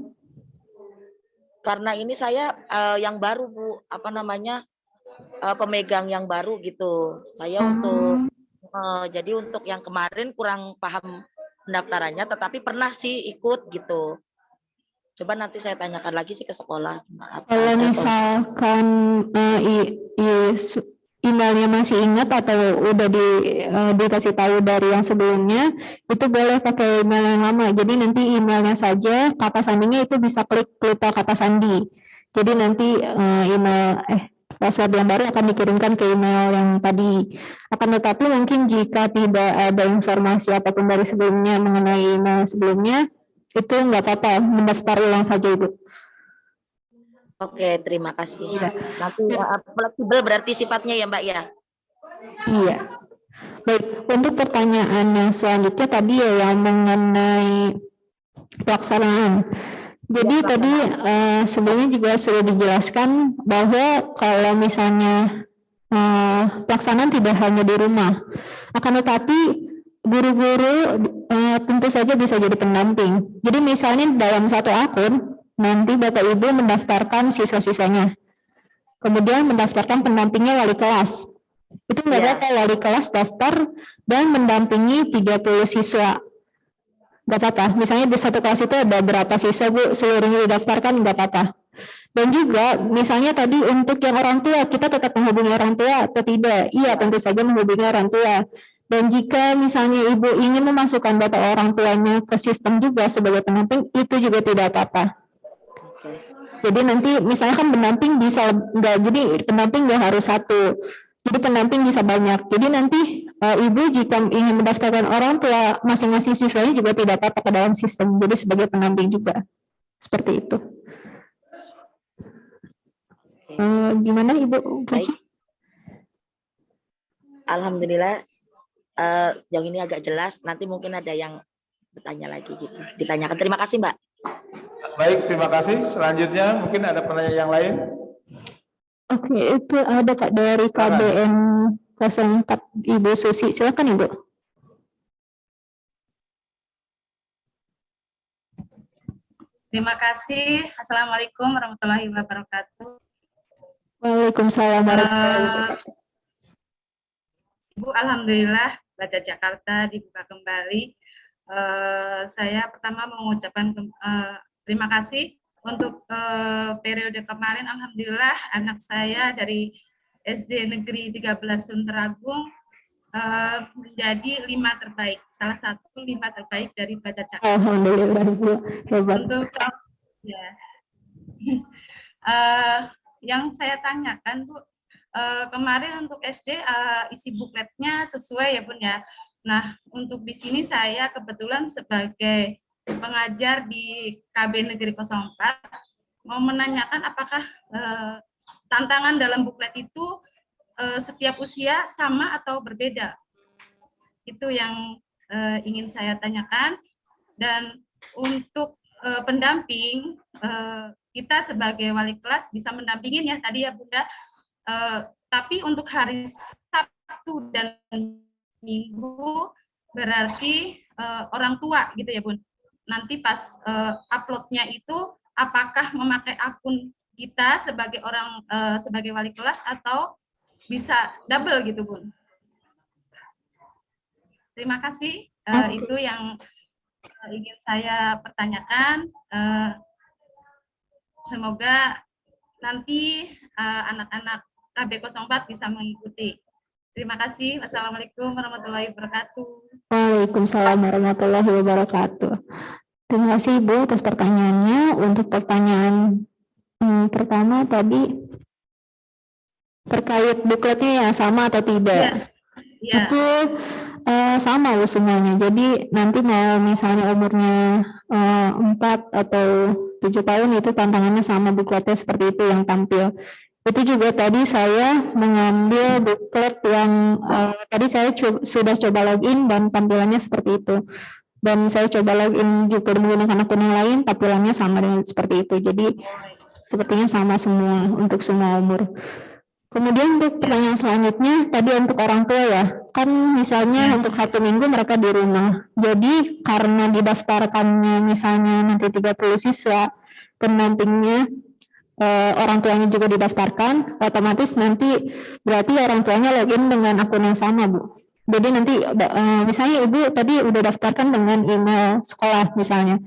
Speaker 7: Karena ini saya yang baru Bu, apa namanya, pemegang yang baru gitu. Saya untuk jadi untuk yang kemarin kurang paham pendaftarannya, tetapi pernah sih ikut gitu. Coba nanti saya tanyakan lagi sih ke sekolah. Maaf,
Speaker 3: Kalau
Speaker 7: ada
Speaker 3: misalkan emailnya masih ingat atau udah dikasih tahu dari yang sebelumnya, itu boleh pakai email yang lama. Jadi nanti emailnya saja, kata sandinya itu bisa klik lupa kata sandi. Jadi nanti email password yang baru akan dikirimkan ke email yang tadi. Akan tetapi mungkin jika tidak ada informasi apapun dari sebelumnya mengenai email sebelumnya, itu nggak apa-apa, mendaftar ulang saja Ibu.
Speaker 7: Oke, terima kasih.
Speaker 3: Iya.
Speaker 7: Nanti fleksibel berarti sifatnya ya Mbak ya?
Speaker 3: Iya. Baik, untuk pertanyaan yang selanjutnya tadi ya yang mengenai pelaksanaan. Jadi tadi sebelumnya juga sudah dijelaskan bahwa kalau misalnya pelaksanaan tidak hanya di rumah, akan tetapi guru-guru tentu saja bisa jadi pendamping. Jadi misalnya dalam satu akun, nanti Bapak Ibu mendaftarkan siswa-siswanya. Kemudian mendaftarkan pendampingnya wali kelas. Itu nggak apa-apa, wali kelas daftar dan mendampingi 30 siswa. Nggak apa-apa. Misalnya di satu kelas itu ada berapa siswa Bu, seluruhnya didaftarkan nggak apa-apa. Dan juga misalnya tadi untuk yang orang tua, kita tetap menghubungi orang tua atau tidak? Iya, tentu saja menghubungi orang tua. Dan jika misalnya Ibu ingin memasukkan data orang tuanya ke sistem juga sebagai pendamping, itu juga tidak apa-apa. Jadi nanti misalnya kan pendamping bisa enggak, jadi pendamping nggak harus satu. Jadi pendamping bisa banyak. Jadi nanti Ibu jika ingin mendaftarkan orang tua masing-masing siswanya juga tidak apa-apa ke dalam sistem. Jadi sebagai pendamping juga. Seperti itu. Gimana Ibu Puji?
Speaker 7: Alhamdulillah sejauh ini agak jelas. Nanti mungkin ada yang bertanya lagi gitu. Ditanyakan. Terima kasih Mbak.
Speaker 4: Baik, terima kasih. Selanjutnya mungkin ada penanya yang lain.
Speaker 3: Oke, itu ada Kak dari KBN 04 Ibu Susi. Silakan Ibu.
Speaker 8: Terima kasih. Assalamualaikum warahmatullahi wabarakatuh.
Speaker 3: Waalaikumsalam warahmatullahi wabarakatuh.
Speaker 8: Ibu, alhamdulillah Baca Jakarta dibuka kembali. Saya pertama mengucapkan terima kasih untuk periode kemarin. Alhamdulillah anak saya dari SD Negeri 13 Sunteragung menjadi 5 terbaik, salah satu 5 terbaik dari Baca Jakarta.
Speaker 3: Alhamdulillah Bu, hebat.
Speaker 8: Untuk ya, yang saya tanyakan Bu, kemarin untuk SD isi bukletnya sesuai ya Bun ya. Nah untuk di sini saya kebetulan sebagai pengajar di KB Negeri 04 mau menanyakan apakah tantangan dalam buklet itu setiap usia sama atau berbeda. Itu yang ingin saya tanyakan. Dan untuk pendamping, kita sebagai wali kelas bisa mendampingin ya tadi ya Bunda. Tapi untuk hari Sabtu dan Minggu berarti orang tua gitu ya Bun. Nanti pas uploadnya itu apakah memakai akun kita sebagai orang sebagai wali kelas atau bisa double gitu Bun. Terima kasih. Itu yang ingin saya pertanyakan. Semoga nanti anak-anak KB04 bisa mengikuti. Terima kasih. Wassalamualaikum warahmatullahi wabarakatuh.
Speaker 3: Waalaikumsalam warahmatullahi wabarakatuh. Terima kasih Ibu atas pertanyaannya. Untuk pertanyaan pertama tadi terkait bukletnya ya sama atau tidak?
Speaker 8: Ya.
Speaker 3: Itu sama Bu semuanya. Jadi nanti mau misalnya umurnya 4 atau 7 tahun itu tantangannya sama, bukletnya seperti itu yang tampil. Itu juga tadi saya mengambil buklet yang tadi saya sudah coba login dan tampilannya seperti itu. Dan saya coba login juga menggunakan akun yang lain, tampilannya sama dengan seperti itu. Jadi sepertinya sama semua untuk semua umur. Kemudian untuk pertanyaan selanjutnya, tadi untuk orang tua ya, kan misalnya untuk 1 minggu mereka di rumah. Jadi karena didaftarkannya misalnya nanti 30 siswa, pendampingnya orang tuanya juga didaftarkan, otomatis nanti berarti orang tuanya login dengan akun yang sama Bu. Jadi nanti misalnya Ibu tadi udah daftarkan dengan email sekolah misalnya.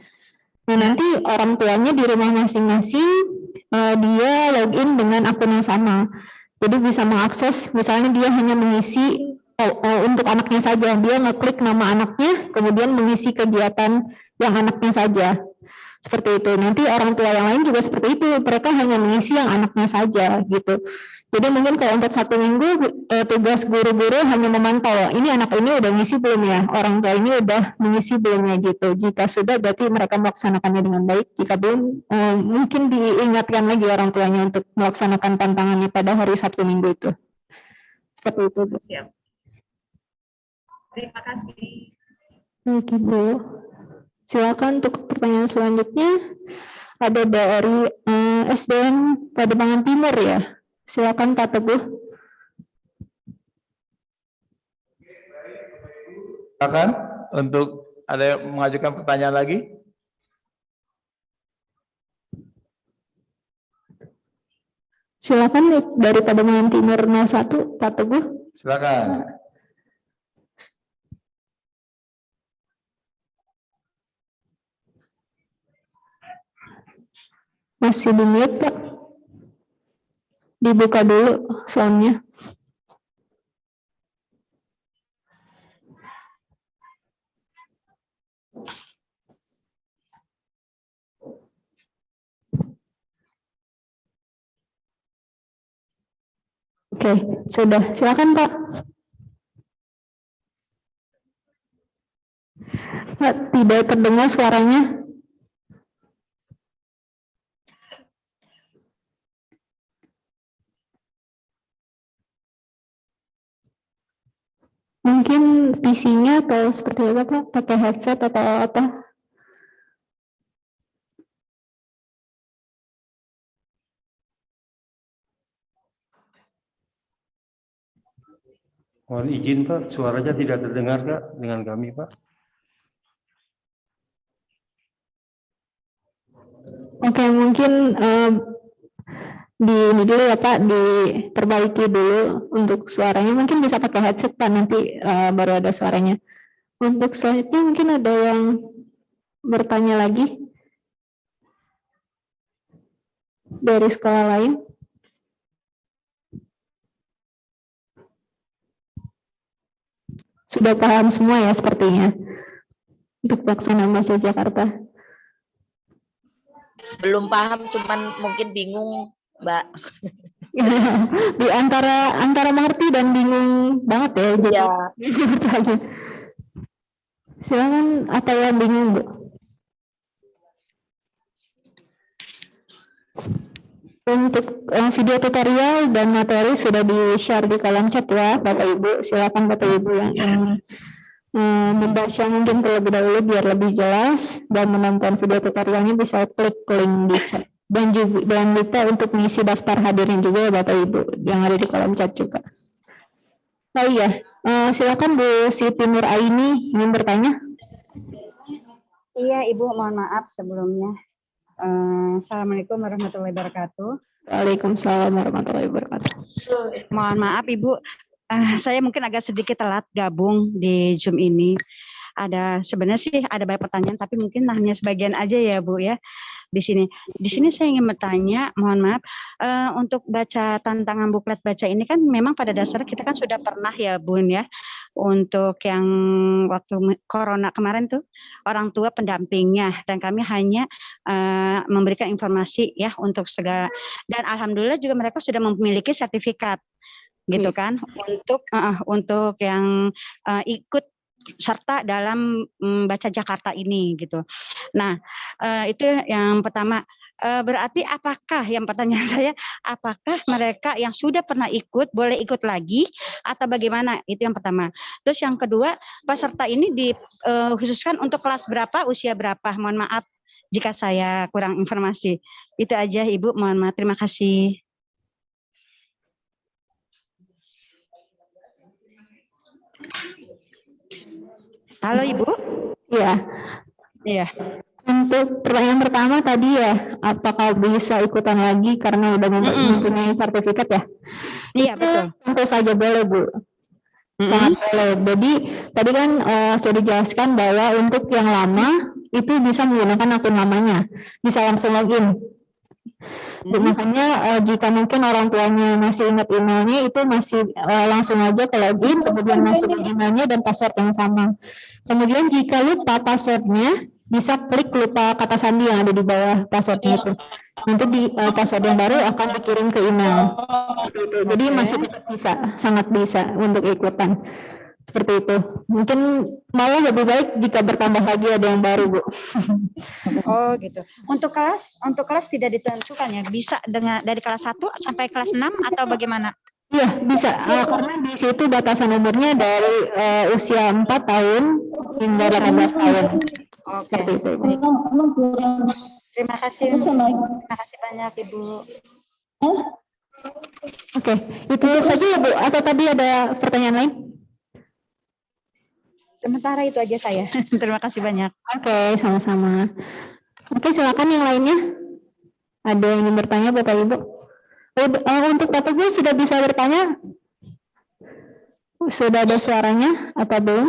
Speaker 3: Nah nanti orang tuanya di rumah masing-masing dia login dengan akun yang sama. Jadi bisa mengakses, misalnya dia hanya mengisi untuk anaknya saja, dia ngeklik nama anaknya, kemudian mengisi kegiatan yang anaknya saja. Seperti itu. Nanti orang tua yang lain juga seperti itu, mereka hanya mengisi yang anaknya saja gitu. Jadi mungkin kalau untuk 1 minggu tugas guru-guru hanya memantau, ini anak ini udah ngisi belum ya, orang tua ini udah mengisi belum ya gitu. Jika sudah berarti mereka melaksanakannya dengan baik, jika belum mungkin diingatkan lagi orang tuanya untuk melaksanakan tantangannya pada hari Sabtu minggu itu. Seperti itu.
Speaker 8: Siap. Terima kasih.
Speaker 3: Oke Bu. Silakan untuk pertanyaan selanjutnya. Ada dari SDN Pademangan Timur ya. Silakan Pak Teguh.
Speaker 4: Silakan untuk ada yang mengajukan pertanyaan lagi.
Speaker 3: Silakan dari Pademangan Timur 01 Pak Teguh.
Speaker 4: Silakan.
Speaker 3: Masih di mute Pak. Dibuka dulu soundnya. Oke, sudah. Silakan Pak. Pak, tidak terdengar suaranya. Mungkin PC-nya atau seperti apa Pak? Pakai headset atau apa?
Speaker 9: Mohon izin Pak, suaranya tidak terdengar Kak dengan kami Pak.
Speaker 3: Oke, mungkin ini dulu ya Pak, diperbaiki dulu untuk suaranya. Mungkin bisa pakai headset Pak, nanti baru ada suaranya. Untuk selanjutnya mungkin ada yang bertanya lagi dari sekolah lain. Sudah paham semua ya sepertinya untuk pelaksanaan Bahasa Jakarta.
Speaker 7: Belum paham, cuman mungkin bingung, Mbak.
Speaker 3: Di antara mengerti dan bingung banget ya. Jadi,
Speaker 7: Ya.
Speaker 3: silakan, apa yang bingung Bu? Untuk video tutorial dan materi sudah di-share di kolom chat ya Bapak Ibu. Silakan Bapak Ibu yang ingin membaca mungkin terlebih dahulu biar lebih jelas, dan menonton video tutorialnya bisa klik link di chat. Dan juga jangan lupa untuk mengisi daftar hadirnya juga ya Bapak Ibu yang ada di kolom chat juga. Oh iya, silakan Bu Siti Nur Aini ingin bertanya.
Speaker 10: Iya Ibu, mohon maaf sebelumnya. Assalamualaikum warahmatullahi wabarakatuh.
Speaker 3: Waalaikumsalam warahmatullahi wabarakatuh.
Speaker 10: Mohon maaf Ibu, saya mungkin agak sedikit telat gabung di Zoom ini. sebenarnya sih ada banyak pertanyaan, tapi mungkin hanya sebagian aja ya Bu ya di sini. Di sini saya ingin bertanya, mohon maaf, untuk baca tantangan buklet baca ini kan memang pada dasarnya kita kan sudah pernah ya Bun ya, untuk yang waktu corona kemarin tuh orang tua pendampingnya, dan kami hanya memberikan informasi ya untuk segala, dan alhamdulillah juga mereka sudah memiliki sertifikat gitu kan untuk yang ikut serta dalam Baca Jakarta ini gitu. Nah, itu yang pertama. Berarti apakah, yang pertanyaan saya, apakah mereka yang sudah pernah ikut boleh ikut lagi atau bagaimana? Itu yang pertama. Terus yang kedua, peserta ini dikhususkan untuk kelas berapa, usia berapa? Mohon maaf jika saya kurang informasi. Itu aja Ibu, mohon maaf. Terima kasih. Halo Ibu.
Speaker 3: Iya.
Speaker 10: Iya.
Speaker 3: Untuk pertanyaan pertama tadi ya, apakah bisa ikutan lagi karena udah mempunyai sertifikat ya?
Speaker 10: Iya, betul.
Speaker 3: Tentu saja boleh Bu. Sangat boleh. Jadi tadi kan sudah dijelaskan bahwa untuk yang lama itu bisa menggunakan akun lamanya, bisa langsung login. Makanya jika mungkin orang tuanya masih ingat emailnya, itu masih langsung aja ke login, kemudian masukin emailnya dan password yang sama. Kemudian jika lupa passwordnya, bisa klik lupa kata sandi yang ada di bawah passwordnya itu. Nanti di password yang baru akan dikirim ke email. Gitu. Jadi masih tetap bisa, sangat bisa untuk ikutan. Seperti itu. Mungkin malah lebih baik jika bertambah lagi ada yang baru, Bu.
Speaker 10: Oh gitu. Untuk kelas tidak ditentukan ya. Bisa dari kelas 1 sampai kelas 6 atau bagaimana?
Speaker 3: Iya, bisa. Karena di situ batasan umurnya dari usia 4 tahun hingga 18 tahun.
Speaker 10: Oke.
Speaker 3: Seperti itu.
Speaker 10: Terima kasih. Terima kasih banyak Ibu.
Speaker 3: Oke, itu saja ya Bu. Atau tadi ada pertanyaan lain?
Speaker 10: Sementara itu aja saya. Terima kasih banyak.
Speaker 3: Oke, sama-sama. Oke, silakan yang lainnya. Ada yang ingin bertanya Bapak Ibu? Untuk Bapak Ibu sudah bisa bertanya? Sudah ada suaranya atau belum?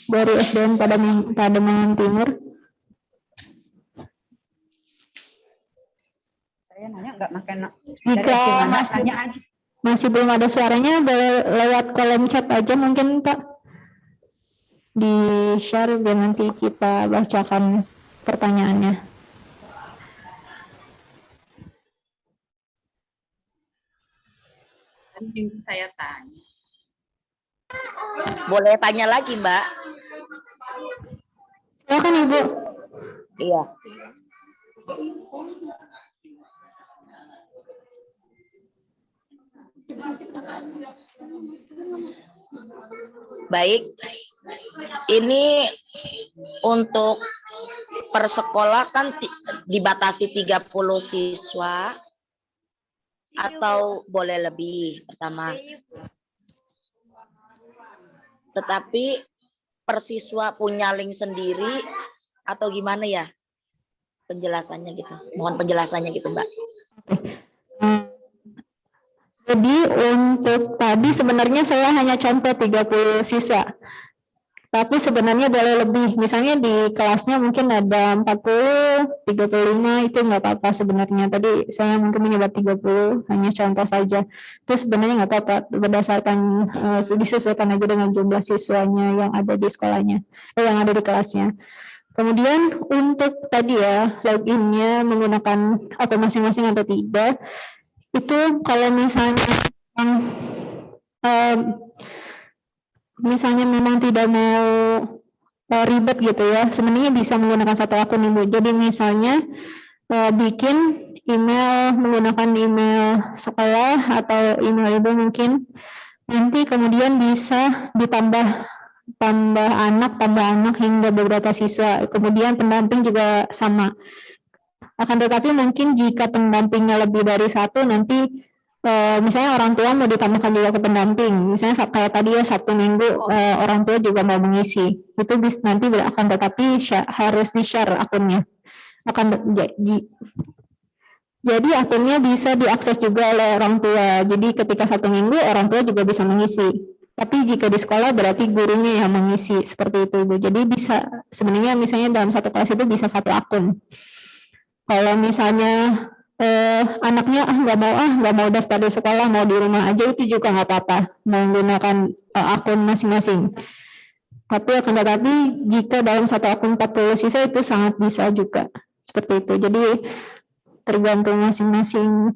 Speaker 3: Dari SDN Pademangan Timur.
Speaker 10: Saya nanya nggak makan.
Speaker 3: Jika masih belum ada suaranya, boleh lewat kolom chat aja mungkin Pak. Di-share biar nanti kita bacakan pertanyaannya.
Speaker 8: Yang saya tanya.
Speaker 7: Boleh tanya lagi, Mbak?
Speaker 3: Silakan Ibu.
Speaker 7: Iya. Baik, ini untuk per sekolah kan dibatasi 30 siswa atau boleh lebih pertama. Tetapi per siswa punya link sendiri atau gimana ya penjelasannya gitu. Mohon penjelasannya gitu, Mbak.
Speaker 3: Jadi untuk tadi sebenarnya saya hanya contoh 30 siswa. Tapi sebenarnya boleh lebih. Misalnya di kelasnya mungkin ada 40, 35, itu nggak apa-apa sebenarnya. Tadi saya mungkin menyebut 30, hanya contoh saja. Itu sebenarnya nggak apa-apa, berdasarkan disesuaikan aja dengan jumlah siswanya yang ada di sekolahnya, yang ada di kelasnya. Kemudian untuk tadi ya, loginnya menggunakan akun masing-masing atau tidak, itu kalau misalnya memang tidak mau ribet gitu ya, sebenarnya bisa menggunakan satu akun Ibu. Jadi misalnya bikin email menggunakan email sekolah atau email Ibu mungkin, nanti kemudian bisa ditambah anak hingga beberapa siswa. Kemudian pendamping juga sama. Akan tetapi mungkin jika pendampingnya lebih dari satu, nanti misalnya orang tua mau ditambahkan juga ke pendamping, misalnya kayak tadi ya Sabtu Minggu orang tua juga mau mengisi, itu nanti akan tetapi harus di-share akunnya. Jadi akunnya bisa diakses juga oleh orang tua. Jadi ketika Sabtu Minggu orang tua juga bisa mengisi. Tapi jika di sekolah berarti gurunya yang mengisi seperti itu Ibu. Jadi bisa sebenarnya misalnya dalam satu kelas itu bisa satu akun. Kalau misalnya anaknya nggak mau daftar di sekolah, mau di rumah aja, itu juga nggak apa-apa menggunakan akun masing-masing. Tapi akan tetapi jika dalam satu akun 40 siswa itu sangat bisa juga seperti itu. Jadi tergantung masing-masing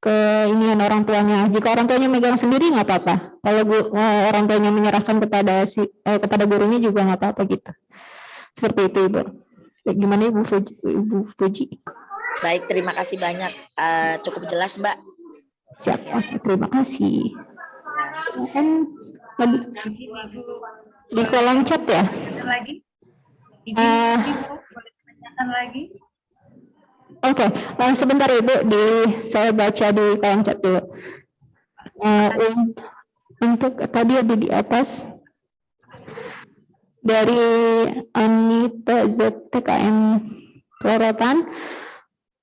Speaker 3: keinginan orang tuanya. Jika orang tuanya megang sendiri nggak apa-apa. Kalau orang tuanya menyerahkan kepada gurunya juga nggak apa-apa gitu. Seperti itu Ibu. Gimana Ibu Puji?
Speaker 7: Baik, terima kasih banyak. Cukup jelas, Mbak.
Speaker 3: Siap, oke, terima kasih. Lagi di kolom chat ya?
Speaker 8: Ada lagi? Ibu, boleh tanyakan lagi?
Speaker 3: Oke, sebentar Ibu, saya baca di kolom chat dulu. Untuk tadi ada di atas dari Anita ZTKM Pelorotan,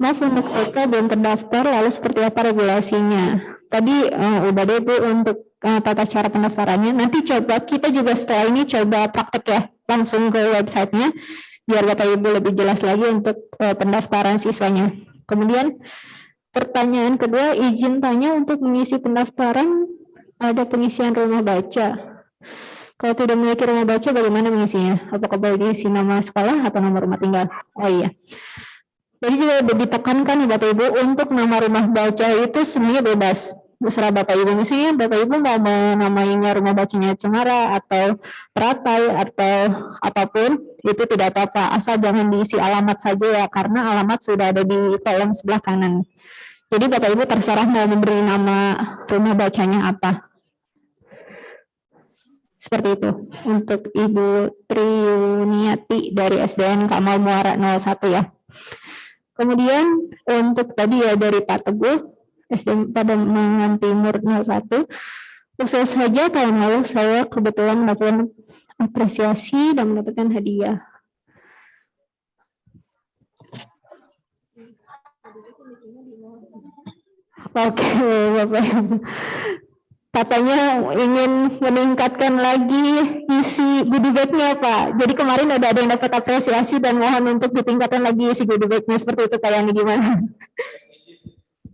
Speaker 3: maaf untuk TK belum terdaftar, lalu seperti apa regulasinya? Tadi udah deh Bu untuk tata cara pendaftarannya. Nanti coba kita juga setelah ini coba praktek ya, langsung ke websitenya, biar Bapak Ibu lebih jelas lagi untuk pendaftaran siswanya. Kemudian pertanyaan kedua, izin tanya untuk mengisi pendaftaran ada pengisian rumah baca. Kalau tidak memiliki rumah baca, bagaimana mengisinya? Apakah boleh diisi nama sekolah atau nama rumah tinggal? Oh iya. Jadi juga ditekankan ya Bapak Ibu, untuk nama rumah baca itu sebenarnya bebas. Terserah Bapak Ibu. Misalnya Bapak Ibu mau menamainya rumah bacanya Cemara atau Peratai atau apapun, itu tidak apa-apa. Asal jangan diisi alamat saja ya, karena alamat sudah ada di kolom sebelah kanan. Jadi Bapak Ibu terserah mau memberi nama rumah bacanya apa. Seperti itu. Untuk Ibu Triuniati dari SDN Kamal Muara 01 ya. Kemudian untuk tadi ya dari Pak Teguh, SDN Pademangan Timur 01, usai saja tahun lalu saya kebetulan mendapatkan apresiasi dan mendapatkan hadiah. Oke, Bapak Ibu. Katanya ingin meningkatkan lagi isi goodie bag-nya Pak. Jadi kemarin ada yang dapat apresiasi dan mohon untuk ditingkatkan lagi isi goodie bag-nya, seperti itu kayaknya gimana?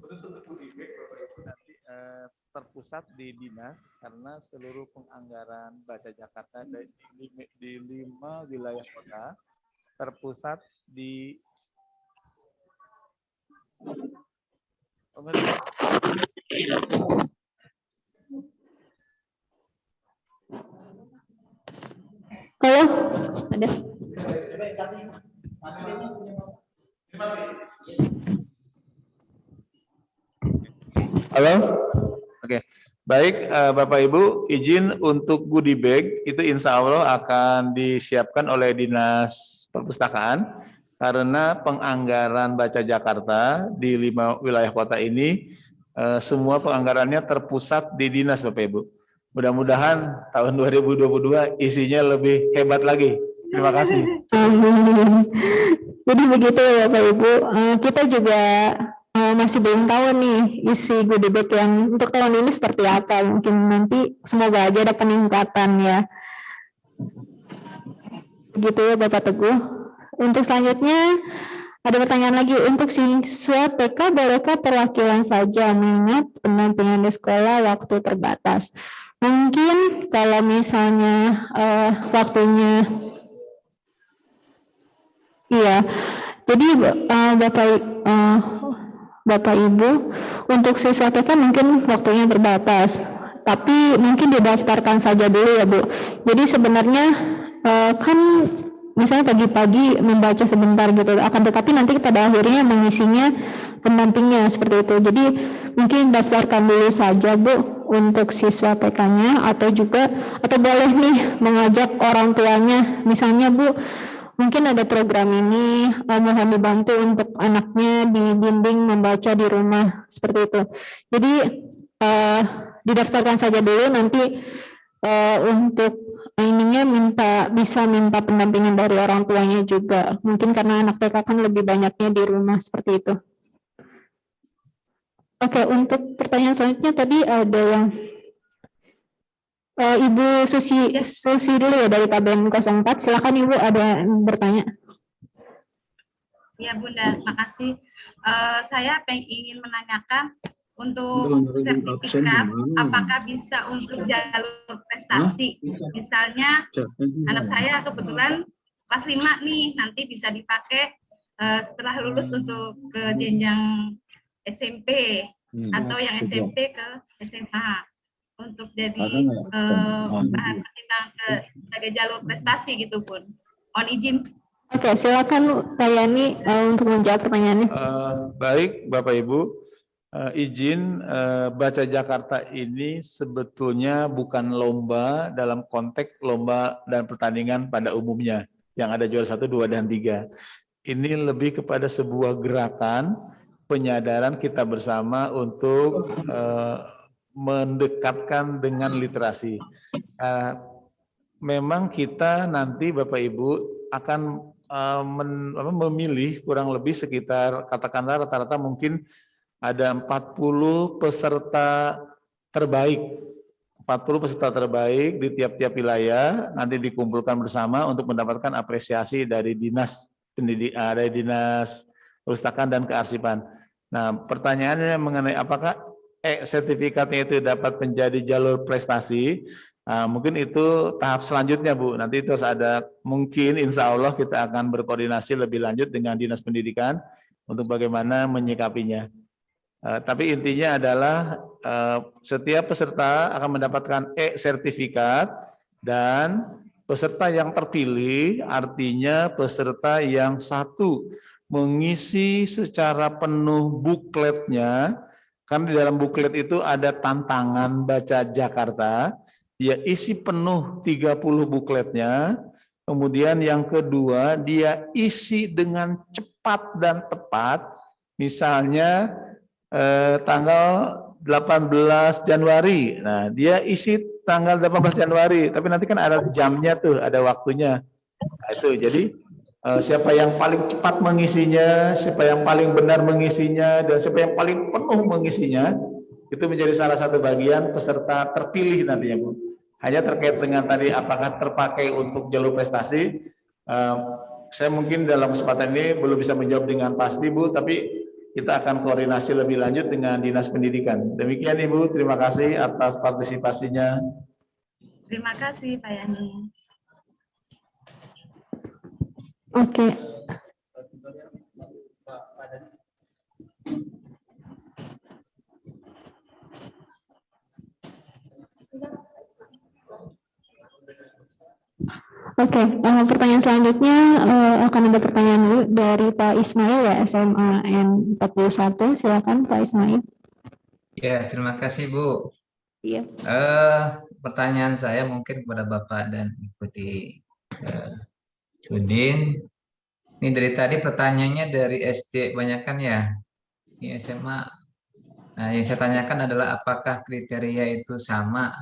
Speaker 4: Khusus untuk goodie bag Bapak Ibu nanti terpusat di dinas, karena seluruh penganggaran Baca Jakarta di 5 wilayah kota terpusat di
Speaker 3: Halo, ada.
Speaker 4: Halo, oke. Baik, Bapak Ibu, izin untuk goodie bag itu insya Allah akan disiapkan oleh Dinas Perpustakaan, karena penganggaran Baca Jakarta di 5 wilayah kota ini semua penganggarannya terpusat di dinas Bapak Ibu. Mudah-mudahan tahun 2022 isinya lebih hebat lagi. Terima kasih.
Speaker 3: Amin. Jadi begitu ya Bapak Ibu, kita juga masih belum tahu nih isi goodie bag yang untuk tahun ini seperti apa. Mungkin nanti semoga aja ada peningkatan ya. Begitu ya Bapak Teguh. Untuk selanjutnya ada pertanyaan lagi, untuk siswa TK bolehkah perwakilan saja, mengingat pendampingan di sekolah waktu terbatas? Mungkin kalau misalnya waktunya, iya. Jadi Bapak Ibu, untuk siswa TK mungkin waktunya terbatas, tapi mungkin didaftarkan saja dulu ya Bu. Jadi sebenarnya kan misalnya pagi-pagi membaca sebentar gitu, akan tetapi nanti pada akhirnya mengisinya pendampingnya seperti itu. Jadi mungkin daftarkan dulu saja Bu untuk siswa TK-nya, atau boleh nih mengajak orang tuanya, misalnya Bu mungkin ada program ini, mohon dibantu untuk anaknya dibimbing membaca di rumah, seperti itu. Jadi didaftarkan saja dulu, nanti untuk ininya bisa minta pendampingan dari orang tuanya juga. Mungkin karena anak TK kan lebih banyaknya di rumah, seperti itu. Oke, untuk pertanyaan selanjutnya tadi ada yang Ibu Susi dulu ya dari Tabem 04. Silakan Ibu, ada yang bertanya.
Speaker 8: Ya Bunda, makasih. Saya ingin menanyakan untuk sertifikat, apakah bisa untuk jalur prestasi? Misalnya anak saya kebetulan kelas 5 nih, nanti bisa dipakai setelah lulus untuk ke jenjang SMP atau yang SMP ke SMA untuk jadi bahan pertimbangan sebagai jalur prestasi gitu Bun. Mohon izin.
Speaker 3: Oke, silakan Pak Yani untuk menjawab pertanyaannya.
Speaker 4: Baik, Bapak Ibu, izin Baca Jakarta ini sebetulnya bukan lomba dalam konteks lomba dan pertandingan pada umumnya yang ada juara 1, 2, dan 3. Ini lebih kepada sebuah gerakan penyadaran kita bersama untuk mendekatkan dengan literasi. Memang kita nanti Bapak Ibu akan memilih kurang lebih sekitar katakanlah rata-rata mungkin ada 40 peserta terbaik. 40 peserta terbaik di tiap-tiap wilayah nanti dikumpulkan bersama untuk mendapatkan apresiasi dari dinas pendidikan, dari dinas perpustakaan dan kearsipan. Nah, pertanyaannya mengenai apakah sertifikatnya itu dapat menjadi jalur prestasi. Nah, mungkin itu tahap selanjutnya Bu. Nanti itu ada mungkin insya Allah kita akan berkoordinasi lebih lanjut dengan dinas pendidikan untuk bagaimana menyikapinya. Tapi intinya adalah setiap peserta akan mendapatkan sertifikat dan peserta yang terpilih artinya peserta yang satu mengisi secara penuh bukletnya. Karena di dalam buklet itu ada tantangan Baca Jakarta, dia isi penuh 30 bukletnya. Kemudian yang kedua, dia isi dengan cepat dan tepat. Misalnya tanggal 18 Januari. Nah, dia isi tanggal 18 Januari, tapi nanti kan ada jamnya tuh, ada waktunya. Nah, itu jadi siapa yang paling cepat mengisinya, siapa yang paling benar mengisinya, dan siapa yang paling penuh mengisinya, itu menjadi salah satu bagian peserta terpilih nantinya Bu. Hanya terkait dengan tadi apakah terpakai untuk jalur prestasi, saya mungkin dalam kesempatan ini belum bisa menjawab dengan pasti Bu, tapi kita akan koordinasi lebih lanjut dengan Dinas Pendidikan. Demikian Ibu, terima kasih atas partisipasinya.
Speaker 8: Terima kasih Pak Yani.
Speaker 3: Oke. Oke, pertanyaan selanjutnya akan ada pertanyaan dulu dari Pak Ismail ya, SMA N41. Silakan Pak Ismail.
Speaker 11: Ya, terima kasih Bu.
Speaker 3: Iya.
Speaker 11: Pertanyaan saya mungkin kepada Bapak dan Ibu di Sudin. Ini dari tadi pertanyaannya dari SD kebanyakan ya. Ini SMA. Nah, yang saya tanyakan adalah apakah kriteria itu sama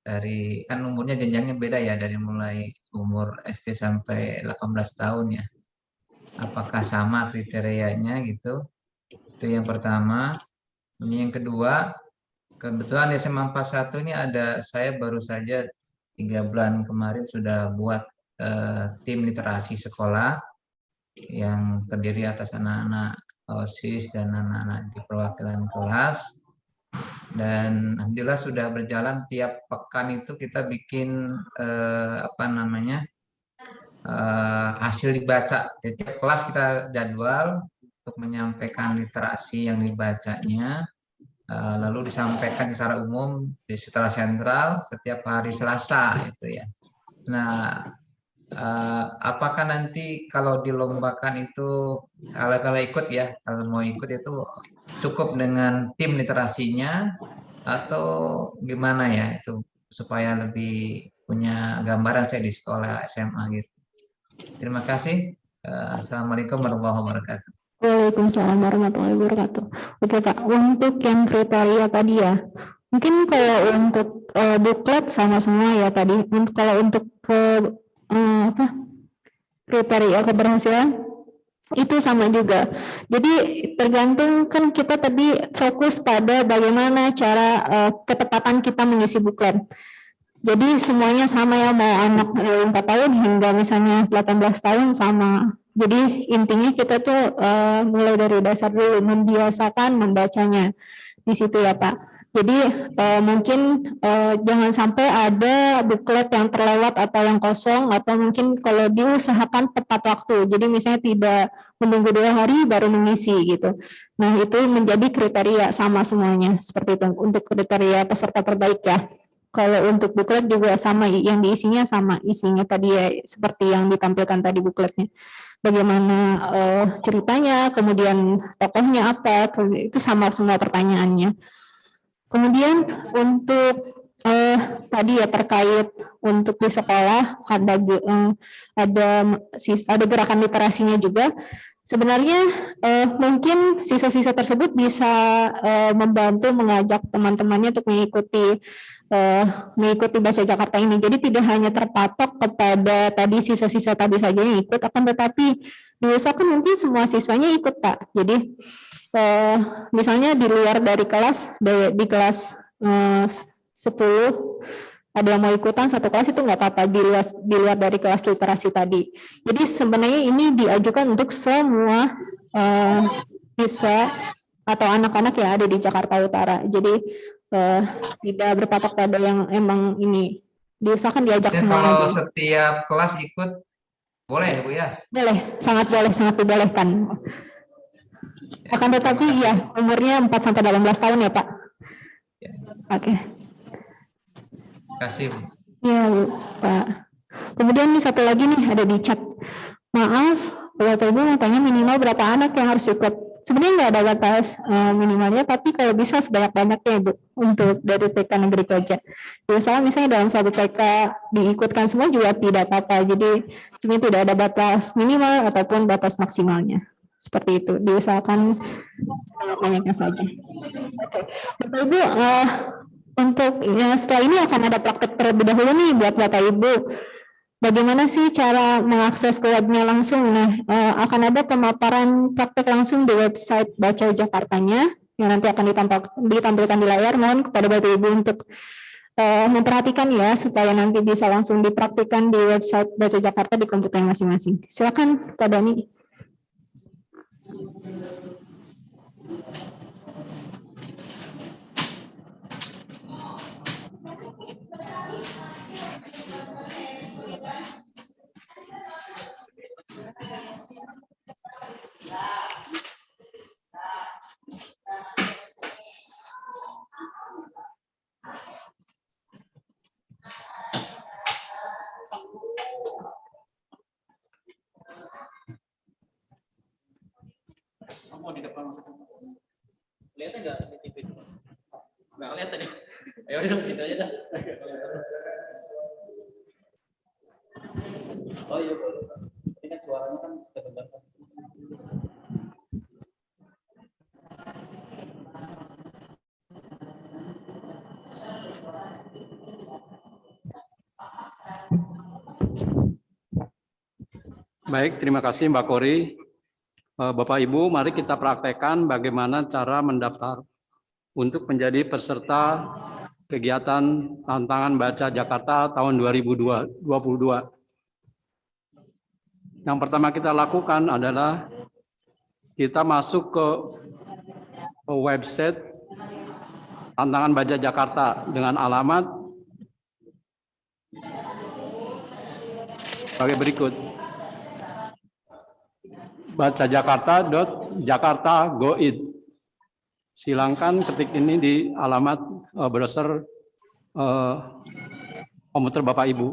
Speaker 11: dari kan umurnya jenjangnya beda ya dari mulai umur SD sampai 18 tahun ya. Apakah sama kriterianya gitu? Itu yang pertama. Ini yang kedua, kebetulan SMA 41 ini ada saya baru saja 3 bulan kemarin sudah buat tim literasi sekolah yang terdiri atas anak-anak OSIS dan anak-anak di perwakilan kelas, dan alhamdulillah sudah berjalan tiap pekan itu kita bikin hasil dibaca. Tiap kelas kita jadwal untuk menyampaikan literasi yang dibacanya, lalu disampaikan secara umum secara sentral setiap hari Selasa itu ya. Nah, apakah nanti kalau dilombakan itu kalau ikut ya, kalau mau ikut itu cukup dengan tim literasinya atau gimana ya itu supaya lebih punya gambaran saya di sekolah SMA gitu. Terima kasih. Assalamualaikum warahmatullahi wabarakatuh.
Speaker 3: Waalaikumsalam warahmatullahi wabarakatuh. Oke Pak, untuk yang kriteria tadi ya, mungkin kalau untuk buklet sama semua ya tadi. Kalau untuk kriteria keberhasilan itu sama juga. Jadi tergantung kan kita tadi fokus pada bagaimana cara ketepatan kita mengisi buklet. Jadi semuanya sama ya, mau anak 4 tahun hingga misalnya 18 tahun sama. Jadi intinya kita tuh mulai dari dasar dulu, membiasakan membacanya di situ ya Pak. Jadi mungkin jangan sampai ada buklet yang terlewat atau yang kosong, atau mungkin kalau diusahakan tepat waktu. Jadi misalnya tidak menunggu 2 hari baru mengisi gitu. Nah itu menjadi kriteria sama semuanya, seperti itu untuk kriteria peserta terbaik ya. Kalau untuk buklet juga sama, yang diisinya sama, isinya tadi ya seperti yang ditampilkan tadi bukletnya. Bagaimana ceritanya, kemudian tokohnya apa, itu sama semua pertanyaannya. Kemudian untuk tadi ya terkait untuk di sekolah ada gerakan literasinya juga. Sebenarnya mungkin siswa-siswa tersebut bisa membantu mengajak teman-temannya untuk mengikuti Baca Jakarta ini. Jadi tidak hanya terpatok kepada tadi siswa-siswa tadi saja yang ikut, akan tetapi diusahakan mungkin semua siswanya ikut Pak. Jadi misalnya di luar dari kelas, di kelas 10 ada yang mau ikutan satu kelas itu nggak apa-apa di luar dari kelas literasi tadi. Jadi sebenarnya ini diajukan untuk semua siswa atau anak-anak yang ada di Jakarta Utara. Jadi tidak berpatok pada yang emang ini, diusahakan diajak
Speaker 11: Dan
Speaker 3: semua.
Speaker 11: kalau setiap kelas ikut boleh ya Bu ya?
Speaker 3: Boleh, sangat dibolehkan. Akan tetapi ya umurnya 4-18 tahun ya Pak. Oke.
Speaker 11: Terima kasih Bu.
Speaker 3: Iya Bu, Pak. Kemudian nih satu lagi nih ada di chat. Maaf, Bapak Ibu mau tanya minimal berapa anak yang harus ikut. Sebenarnya nggak ada batas minimalnya, tapi kalau bisa sebanyak-banyaknya Bu untuk dari TK Negeri Koja. Biasanya misalnya dalam satu TK diikutkan semua juga tidak apa-apa. Jadi sebenarnya tidak ada batas minimal ataupun batas maksimalnya. Seperti itu, diusahakan banyaknya saja. Oke. Bapak Ibu, untuk ya, setelah ini akan ada praktek terlebih dahulu nih buat Bapak Ibu. Bagaimana sih cara mengakses ke webnya langsung? Nah, akan ada pemaparan praktek langsung di website Baca Jakartanya yang nanti akan ditampilkan di layar. Mohon kepada Bapak Ibu untuk memperhatikan ya supaya nanti bisa langsung dipraktikkan di website Baca Jakarta di komputer masing-masing. Silakan Pak Dani.
Speaker 12: Mau di depan lihat nggak di TV? Nggak lihat tadi. Ayo dong situ aja dah. Oh iya, ini kan suaranya kan kedengaran.
Speaker 9: Baik, terima kasih Mbak Kori. Bapak Ibu, mari kita praktekkan bagaimana cara mendaftar untuk menjadi peserta kegiatan Tantangan Baca Jakarta tahun 2022. Yang pertama kita lakukan adalah kita masuk ke website Tantangan Baca Jakarta dengan alamat sebagai berikut. bacajakarta.jakarta.go.id. Silahkan ketik ini di alamat browser komputer Bapak Ibu.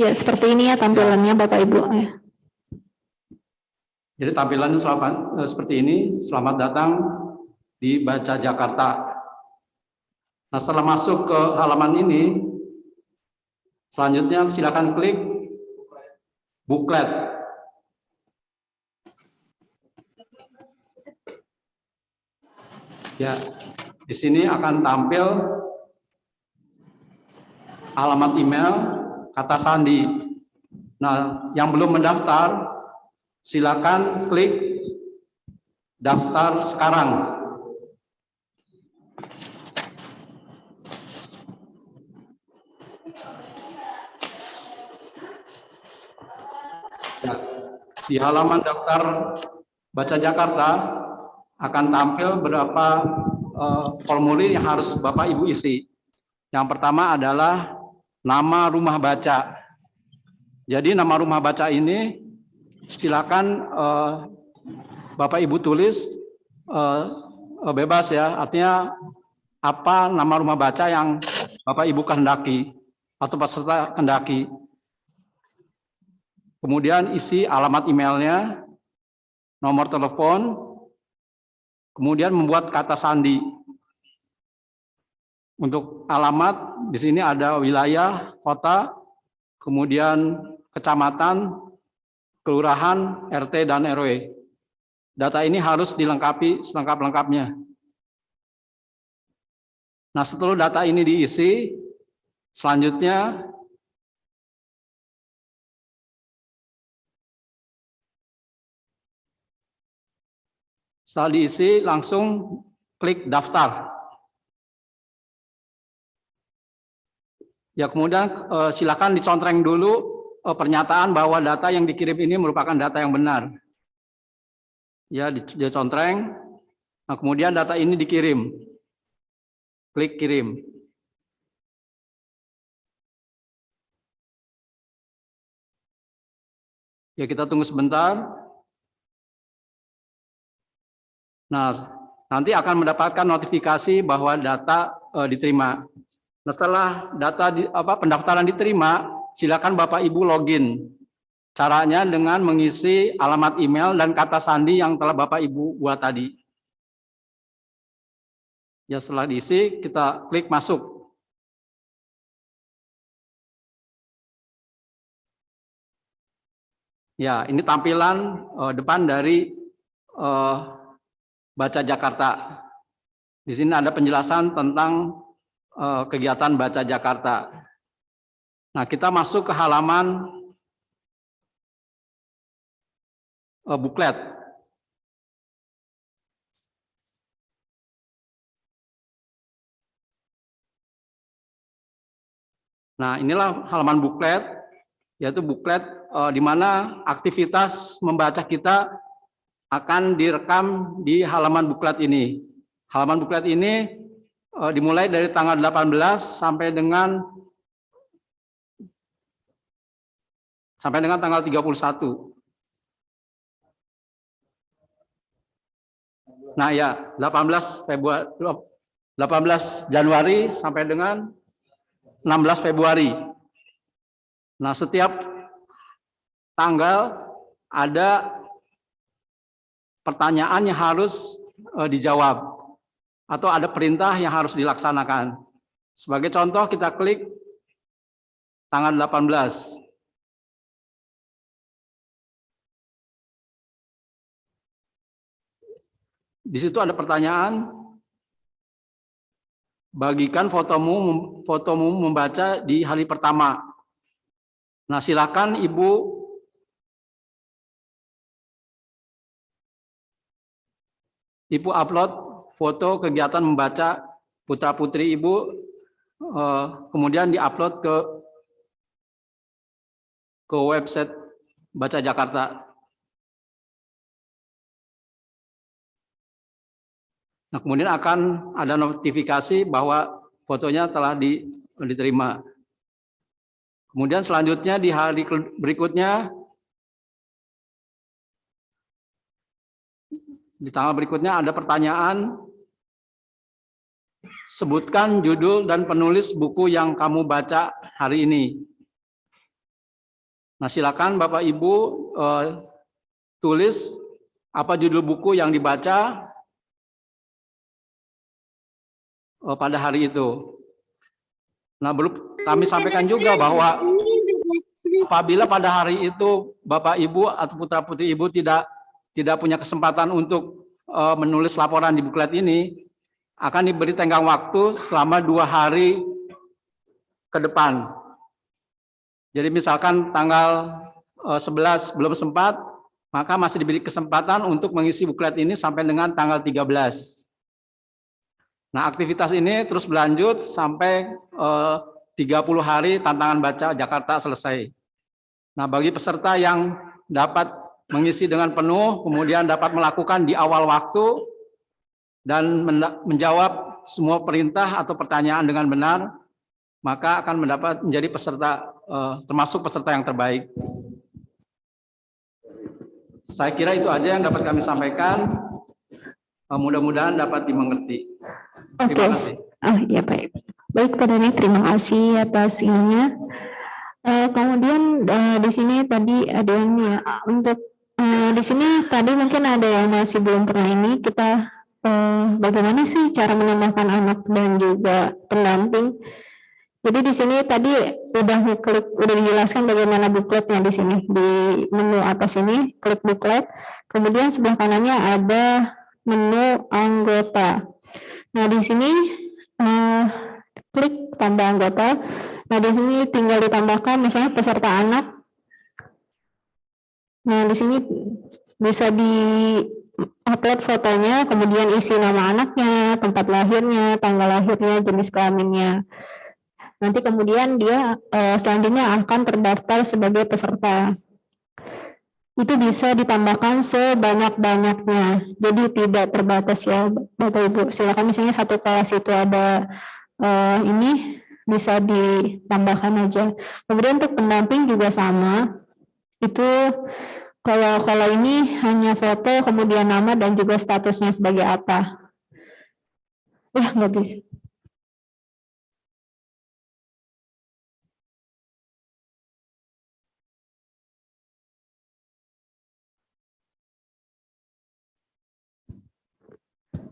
Speaker 3: Ya, seperti ini ya tampilannya Bapak Ibu.
Speaker 9: Jadi tampilannya seperti ini. Selamat datang di Baca Jakarta. Nah, setelah masuk ke halaman ini, selanjutnya silakan klik buklet. Ya, di sini akan tampil alamat email, kata sandi. Nah, yang belum mendaftar, silakan klik daftar sekarang. Di halaman daftar Baca Jakarta akan tampil beberapa formulir yang harus Bapak Ibu isi. Yang pertama adalah nama rumah baca. Jadi nama rumah baca ini silakan Bapak Ibu tulis bebas ya, artinya apa nama rumah baca yang Bapak Ibu kehendaki atau peserta kehendaki. Kemudian isi alamat emailnya, nomor telepon, kemudian membuat kata sandi. Untuk alamat di sini ada wilayah, kota, kemudian kecamatan, kelurahan, RT dan RW. Data ini harus dilengkapi selengkap-lengkapnya. Nah, setelah data ini diisi, selanjutnya setelah diisi langsung klik daftar. Ya, kemudian silakan dicontreng dulu pernyataan bahwa data yang dikirim ini merupakan data yang benar. Ya, dicontreng. Nah, kemudian data ini dikirim. Klik kirim. Ya, kita tunggu sebentar. Nah, nanti akan mendapatkan notifikasi bahwa data diterima. Nah, setelah data pendaftaran diterima, silakan Bapak Ibu login. Caranya dengan mengisi alamat email dan kata sandi yang telah Bapak Ibu buat tadi. Ya, setelah diisi, kita klik masuk. Ya, ini tampilan depan dari Baca Jakarta. Di sini ada penjelasan tentang kegiatan Baca Jakarta. Nah, kita masuk ke halaman buklet. Nah, inilah halaman buklet, yaitu buklet di mana aktivitas membaca kita akan direkam di halaman buklet ini. Halaman buklet ini dimulai dari tanggal 18 sampai dengan tanggal 31. Nah, ya, 18 Januari sampai dengan 16 Februari. Nah, setiap tanggal ada pertanyaan yang harus dijawab atau ada perintah yang harus dilaksanakan. Sebagai contoh, kita klik tanggal 18. Di situ ada pertanyaan, bagikan fotomu membaca di hari pertama. Nah, silakan Ibu upload foto kegiatan membaca putra-putri Ibu, kemudian diupload ke website Baca Jakarta. Nah, kemudian akan ada notifikasi bahwa fotonya telah diterima. Kemudian selanjutnya di hari berikutnya, di tanggal berikutnya ada pertanyaan, sebutkan judul dan penulis buku yang kamu baca hari ini. Nah, silakan Bapak Ibu tulis apa judul buku yang dibaca pada hari itu. Nah, kami sampaikan juga bahwa apabila pada hari itu Bapak Ibu atau putra-putri Ibu tidak punya kesempatan untuk menulis laporan di buklet ini, akan diberi tenggang waktu selama 2 hari ke depan. Jadi misalkan tanggal 11 belum sempat, maka masih diberi kesempatan untuk mengisi buklet ini sampai dengan tanggal 13. Nah, aktivitas ini terus berlanjut sampai 30 hari tantangan Baca Jakarta selesai. Nah, bagi peserta yang dapat mengisi dengan penuh, kemudian dapat melakukan di awal waktu, dan menjawab semua perintah atau pertanyaan dengan benar, maka akan menjadi peserta, termasuk peserta yang terbaik. Saya kira itu aja yang dapat kami sampaikan. Mudah-mudahan dapat dimengerti. Terima kasih.
Speaker 3: Ya baik. Baik Pak Dani, terima kasih atas ininya. Kemudian di sini tadi ada yang ya untuk di sini tadi mungkin ada yang masih belum pernah ini kita bagaimana sih cara menambahkan anak dan juga pendamping. Jadi di sini tadi udah dijelaskan bagaimana bukletnya di sini di menu atas ini klik buklet, kemudian sebelah kanannya ada menu anggota. Nah di sini klik tambah anggota. Nah di sini tinggal ditambahkan misalnya peserta anak. Nah di sini bisa di upload fotonya, kemudian isi nama anaknya, tempat lahirnya, tanggal lahirnya, jenis kelaminnya. Nanti kemudian dia selanjutnya akan terdaftar sebagai peserta. Itu bisa ditambahkan sebanyak-banyaknya. Jadi tidak terbatas ya Bapak Ibu. Silakan misalnya satu kelas itu ada ini bisa ditambahkan aja. Kemudian untuk pendamping juga sama. Itu kalau ini hanya foto, kemudian nama dan juga statusnya sebagai apa. Ya nggak bisa.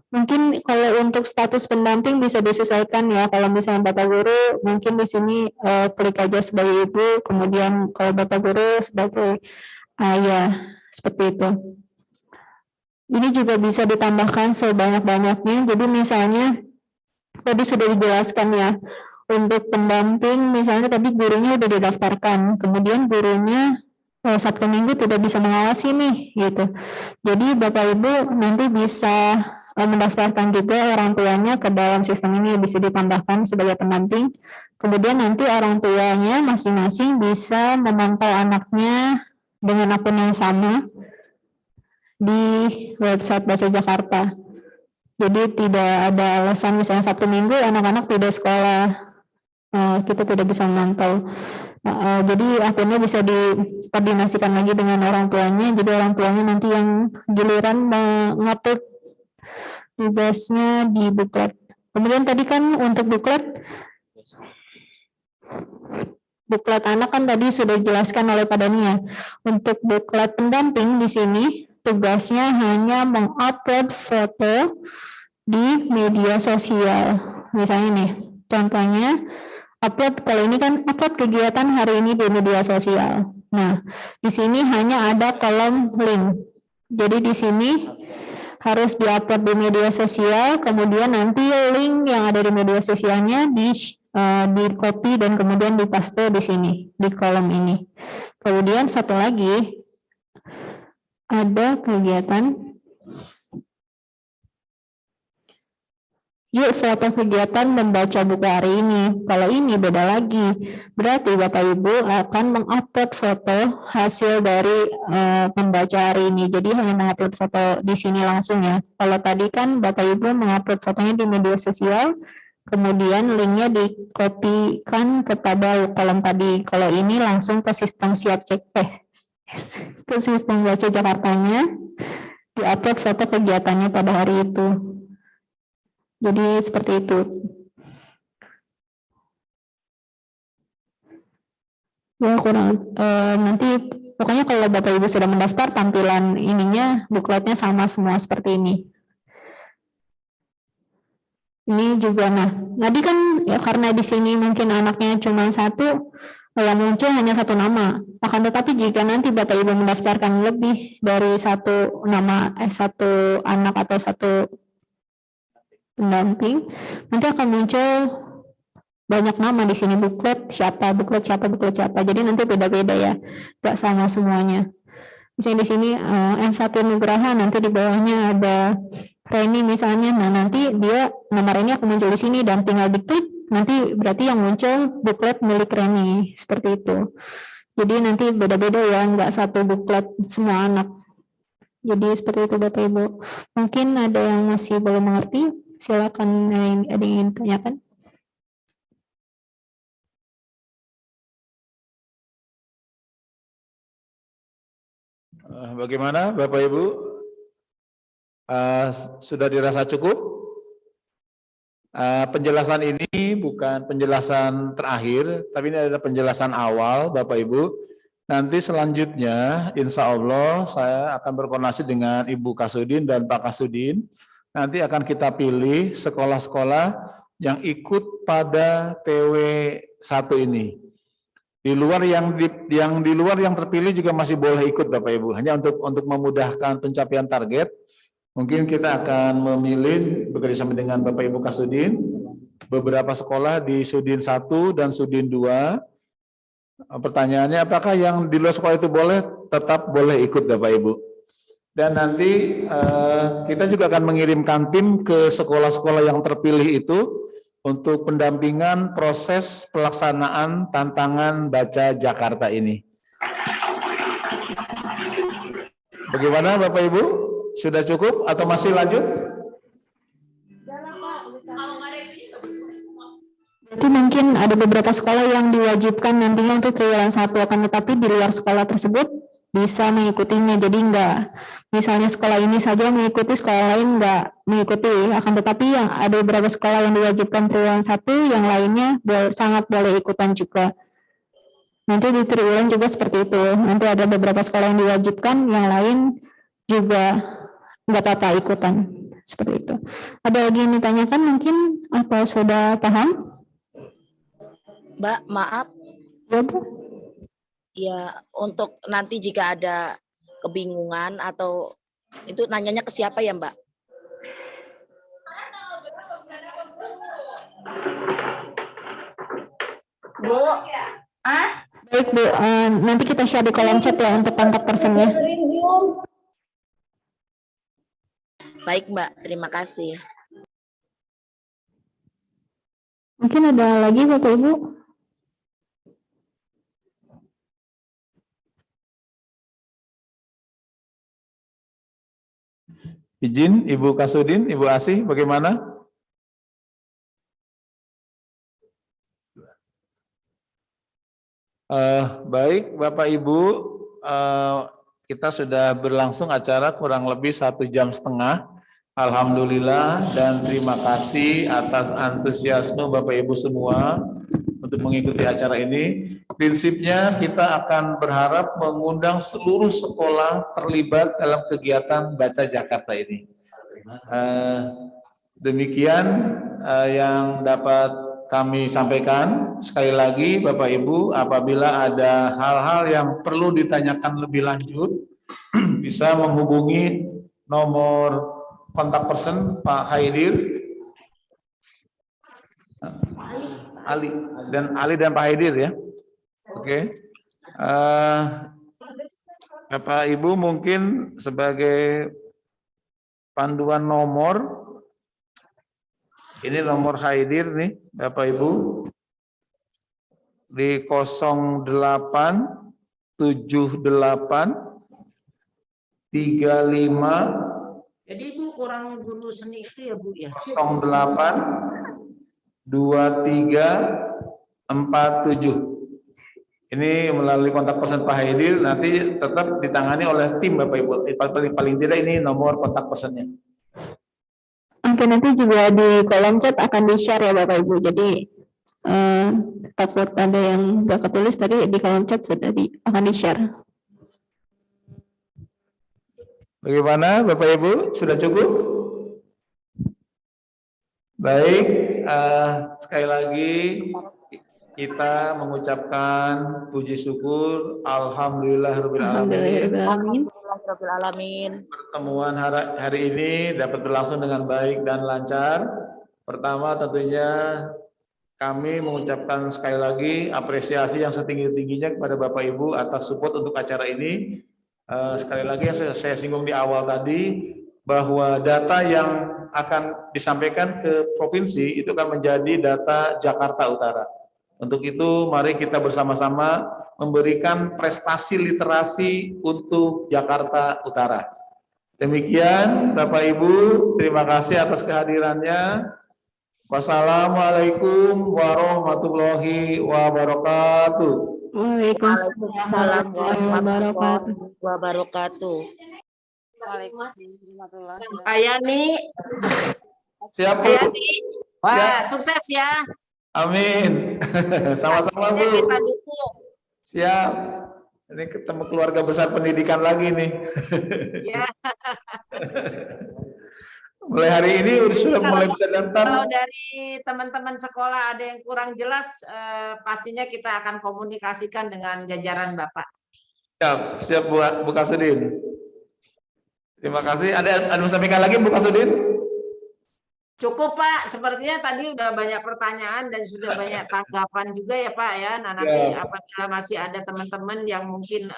Speaker 3: Mungkin kalau untuk status pendamping bisa disesuaikan ya. Kalau misalnya Bapak Guru, mungkin di sini klik aja sebagai Ibu, kemudian kalau Bapak Guru sebagai ayah, seperti itu. Ini juga bisa ditambahkan sebanyak-banyaknya. Jadi misalnya tadi sudah dijelaskan ya, untuk pendamping misalnya tadi gurunya sudah didaftarkan, kemudian gurunya Sabtu Minggu tidak bisa mengawasi nih, gitu. Jadi Bapak Ibu nanti bisa mendaftarkan juga orang tuanya ke dalam sistem ini, bisa ditambahkan sebagai pendamping. Kemudian nanti orang tuanya masing-masing bisa memantau anaknya dengan akun yang sama di website Baca Jakarta. Jadi tidak ada alasan misalnya Sabtu Minggu anak-anak tidak sekolah, kita tidak bisa memantau. Jadi akunnya bisa dikoordinasikan lagi dengan orang tuanya. Jadi orang tuanya nanti yang giliran mengatur tugasnya di buklet. Kemudian tadi kan untuk buklet anak kan tadi sudah dijelaskan oleh Pak Dani ya. Untuk buklet pendamping di sini tugasnya hanya mengupload foto di media sosial. Misalnya nih, contohnya upload, kalau ini kan upload kegiatan hari ini di media sosial. Nah, di sini hanya ada kolom link. Jadi di sini harus diupload di media sosial, kemudian nanti link yang ada di media sosialnya di copy dan kemudian dipaste di sini di kolom ini. Kemudian satu lagi ada kegiatan yuk foto kegiatan membaca buku hari ini. Kalau ini beda lagi. Berarti Bapak Ibu akan mengupload foto hasil dari membaca hari ini. Jadi hanya mengupload foto di sini langsung ya. Kalau tadi kan Bapak Ibu mengupload fotonya di media sosial, kemudian linknya dikopikan kepada kolom tadi. Kalau ini langsung ke sistem siap cek ke sistem Baca Jakartanya, diupload foto kegiatannya pada hari itu. Jadi seperti itu. Ya kurang nanti pokoknya kalau Bapak Ibu sudah mendaftar tampilan ininya bukletnya sama semua seperti ini. Ini juga tadi kan ya karena di sini mungkin anaknya cuma satu, yang muncul hanya satu nama. Akan tetapi jika nanti Bapak Ibu mendaftarkan lebih dari satu nama satu anak atau satu pendamping, nanti akan muncul banyak nama di sini, buklet siapa. Jadi nanti beda-beda ya, nggak sama semuanya. Misalnya di sini M1 Nugraha, nanti di bawahnya ada Reni misalnya. Nah nanti dia nomor ini akan muncul di sini dan tinggal diklik, nanti berarti yang muncul buklet milik Reni seperti itu. Jadi nanti beda-beda ya, nggak satu buklet semua anak. Jadi seperti itu Bapak Ibu. Mungkin ada yang masih belum mengerti, silakan ada yang ingin tanyakan.
Speaker 4: Bagaimana Bapak Ibu? Sudah dirasa cukup? Penjelasan ini bukan penjelasan terakhir, tapi ini adalah penjelasan awal Bapak Ibu. Nanti selanjutnya insya Allah saya akan berkoordinasi dengan Ibu Kasudin dan Pak Kasudin. Nanti akan kita pilih sekolah-sekolah yang ikut pada TW 1 ini. Di luar yang terpilih juga masih boleh ikut Bapak Ibu. Hanya untuk memudahkan pencapaian target, mungkin kita akan memilih bekerjasama dengan Bapak Ibu Kasudin beberapa sekolah di Sudin 1 dan Sudin 2. Pertanyaannya, apakah yang di luar sekolah itu boleh? Tetap boleh ikut Bapak Ibu. Dan nanti kita juga akan mengirimkan tim ke sekolah-sekolah yang terpilih itu untuk pendampingan proses pelaksanaan tantangan baca Jakarta ini. Bagaimana Bapak Ibu? Sudah cukup atau masih lanjut?
Speaker 3: Berarti mungkin ada beberapa sekolah yang diwajibkan nantinya untuk triwulan 1, akan tetapi di luar sekolah tersebut bisa mengikutinya. Jadi enggak, misalnya sekolah ini saja mengikuti, sekolah lain enggak mengikuti. Akan tetapi yang ada beberapa sekolah yang diwajibkan triwulan 1, yang lainnya sangat boleh ikutan juga. Nanti di triwulan juga seperti itu. Nanti ada beberapa sekolah yang diwajibkan, yang lain juga enggak apa-apa ikutan. Seperti itu. Ada lagi yang ditanyakan mungkin atau sudah paham?
Speaker 7: Mbak, maaf.
Speaker 3: Ya, Bu.
Speaker 7: Ya, untuk nanti jika ada kebingungan atau itu nanyanya ke siapa ya, Mbak?
Speaker 3: Bu. Baik, Bu. Nanti kita share di kolom chat ya untuk kontak personnya.
Speaker 7: Baik, Mbak. Terima kasih.
Speaker 3: Mungkin ada lagi Bapak Ibu?
Speaker 4: Izin Ibu Kasudin, Ibu Asih, bagaimana? Baik Bapak Ibu, kita sudah berlangsung acara kurang lebih 1,5 jam. Alhamdulillah dan terima kasih atas antusiasme Bapak Ibu semua untuk mengikuti acara ini. Prinsipnya kita akan berharap mengundang seluruh sekolah terlibat dalam kegiatan Baca Jakarta ini. Demikian yang dapat kami sampaikan. Sekali lagi Bapak Ibu, apabila ada hal-hal yang perlu ditanyakan lebih lanjut, bisa menghubungi nomor kontak person Pak Haidir, Ali dan Pak Haidir ya. Oke. Bapak Ibu mungkin sebagai panduan nomor, ini nomor Haidir nih Bapak Ibu di 0878 35.
Speaker 6: Jadi Ibu kurang guru seni itu ya Bu ya?
Speaker 4: 08 2347. Ini melalui kontak person Pak Haidir, nanti tetap ditangani oleh tim Bapak Ibu. Paling tidak ini nomor kontak personnya.
Speaker 3: Oke, nanti juga di kolom chat akan di-share ya Bapak Ibu. Jadi takut ada yang nggak ketulis tadi di kolom chat sudah akan di-share.
Speaker 4: Bagaimana Bapak Ibu? Sudah cukup? Baik, sekali lagi kita mengucapkan puji syukur Alhamdulillahirabbil
Speaker 7: alamin.
Speaker 4: Pertemuan hari ini dapat berlangsung dengan baik dan lancar. Pertama tentunya kami mengucapkan sekali lagi apresiasi yang setinggi-tingginya kepada Bapak Ibu atas support untuk acara ini. Sekali lagi yang saya singgung di awal tadi, bahwa data yang akan disampaikan ke provinsi itu akan menjadi data Jakarta Utara. Untuk itu, mari kita bersama-sama memberikan prestasi literasi untuk Jakarta Utara. Demikian, Bapak Ibu, terima kasih atas kehadirannya. Wassalamualaikum warahmatullahi wabarakatuh.
Speaker 3: Waalaikumsalam warahmatullahi
Speaker 7: wabarakatuh.
Speaker 6: Pak Yani.
Speaker 4: Siap, Bu.
Speaker 6: Pak Yani. Wah,
Speaker 4: Siap.
Speaker 6: sukses ya.
Speaker 4: Amin. Sama-sama, Bu.
Speaker 6: Kita dukung.
Speaker 4: Siap. Ini ketemu keluarga besar pendidikan lagi nih.
Speaker 6: Ya.
Speaker 4: Mulai hari ini sudah mulai bisa daftar.
Speaker 6: Kalau dari teman-teman sekolah ada yang kurang jelas, pastinya kita akan komunikasikan dengan jajaran Bapak.
Speaker 4: Siap, siap Bu Kasudin. Terima kasih. Ada sampaikan lagi Bu Kasudin?
Speaker 6: Cukup Pak, sepertinya tadi udah banyak pertanyaan dan sudah banyak tanggapan juga ya Pak ya. Nah nanti apabila masih ada teman-teman yang mungkin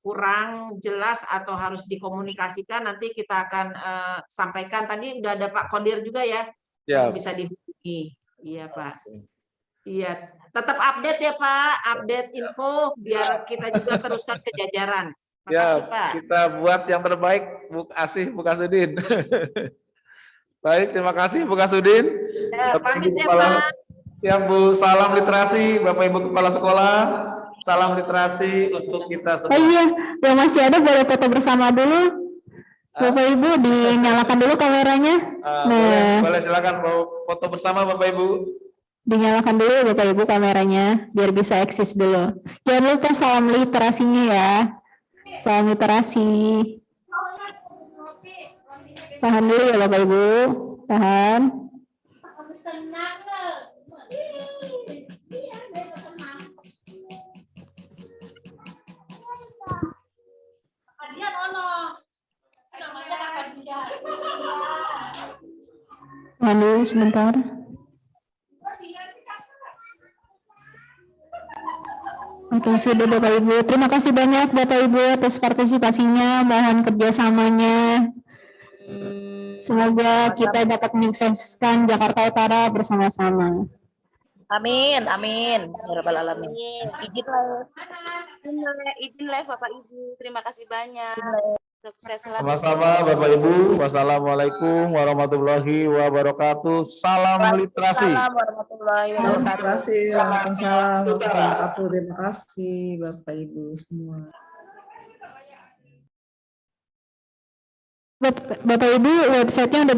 Speaker 6: kurang jelas atau harus dikomunikasikan, nanti kita akan sampaikan. Tadi udah ada Pak Kodir juga ya, yang bisa dihubungi. Iya Pak. Iya, tetap update ya Pak, update info biar kita juga teruskan ke jajaran.
Speaker 4: Ya,
Speaker 6: Pak.
Speaker 4: kita buat yang terbaik, Bu Asih, Bu Kasudin. Baik, terima kasih Bu Kasudin.
Speaker 6: Ya,
Speaker 4: Bapak
Speaker 6: pamit
Speaker 4: Ibu
Speaker 6: ya
Speaker 4: Kepala,
Speaker 6: Pak.
Speaker 4: siap Bu, salam literasi, Bapak Ibu Kepala Sekolah, salam literasi untuk kita semua.
Speaker 3: Oh iya, yang masih ada boleh foto bersama dulu. Bapak Ibu dinyalakan dulu kameranya.
Speaker 4: Boleh silakan mau foto bersama Bapak Ibu.
Speaker 3: Dinyalakan dulu Bapak Ibu kameranya biar bisa eksis dulu. Jangan lupa salam literasinya ya. Salam literasi. Tahan dulu ya Bapak Ibu. Tahan. Tahan dulu sebentar. Oke, sudah Bapak Ibu. Terima kasih banyak Bapak Ibu atas partisipasinya. Mohon kerjasamanya. Semoga kita dapat menyukseskan Jakarta Utara bersama-sama.
Speaker 7: Amin, amin. Ya Rabbal alamin.
Speaker 13: Izin live Bapak Ibu. Terima kasih banyak. Sukses selalu.
Speaker 4: Sama-sama Bapak Ibu. Wassalamualaikum warahmatullahi wabarakatuh. Salam literasi.
Speaker 7: Assalamualaikum warahmatullahi wabarakatuh.
Speaker 14: Waalaikumsalam warahmatullahi wabarakatuh. Terima kasih Bapak Ibu semua.
Speaker 3: Bapak Ibu, websitenya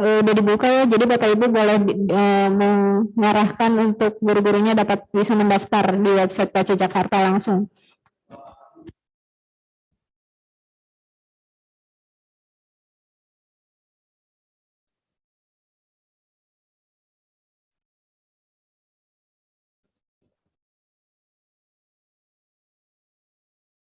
Speaker 3: udah dibuka ya, jadi Bapak Ibu boleh mengarahkan untuk guru-gurunya dapat bisa mendaftar di website Baca Jakarta langsung.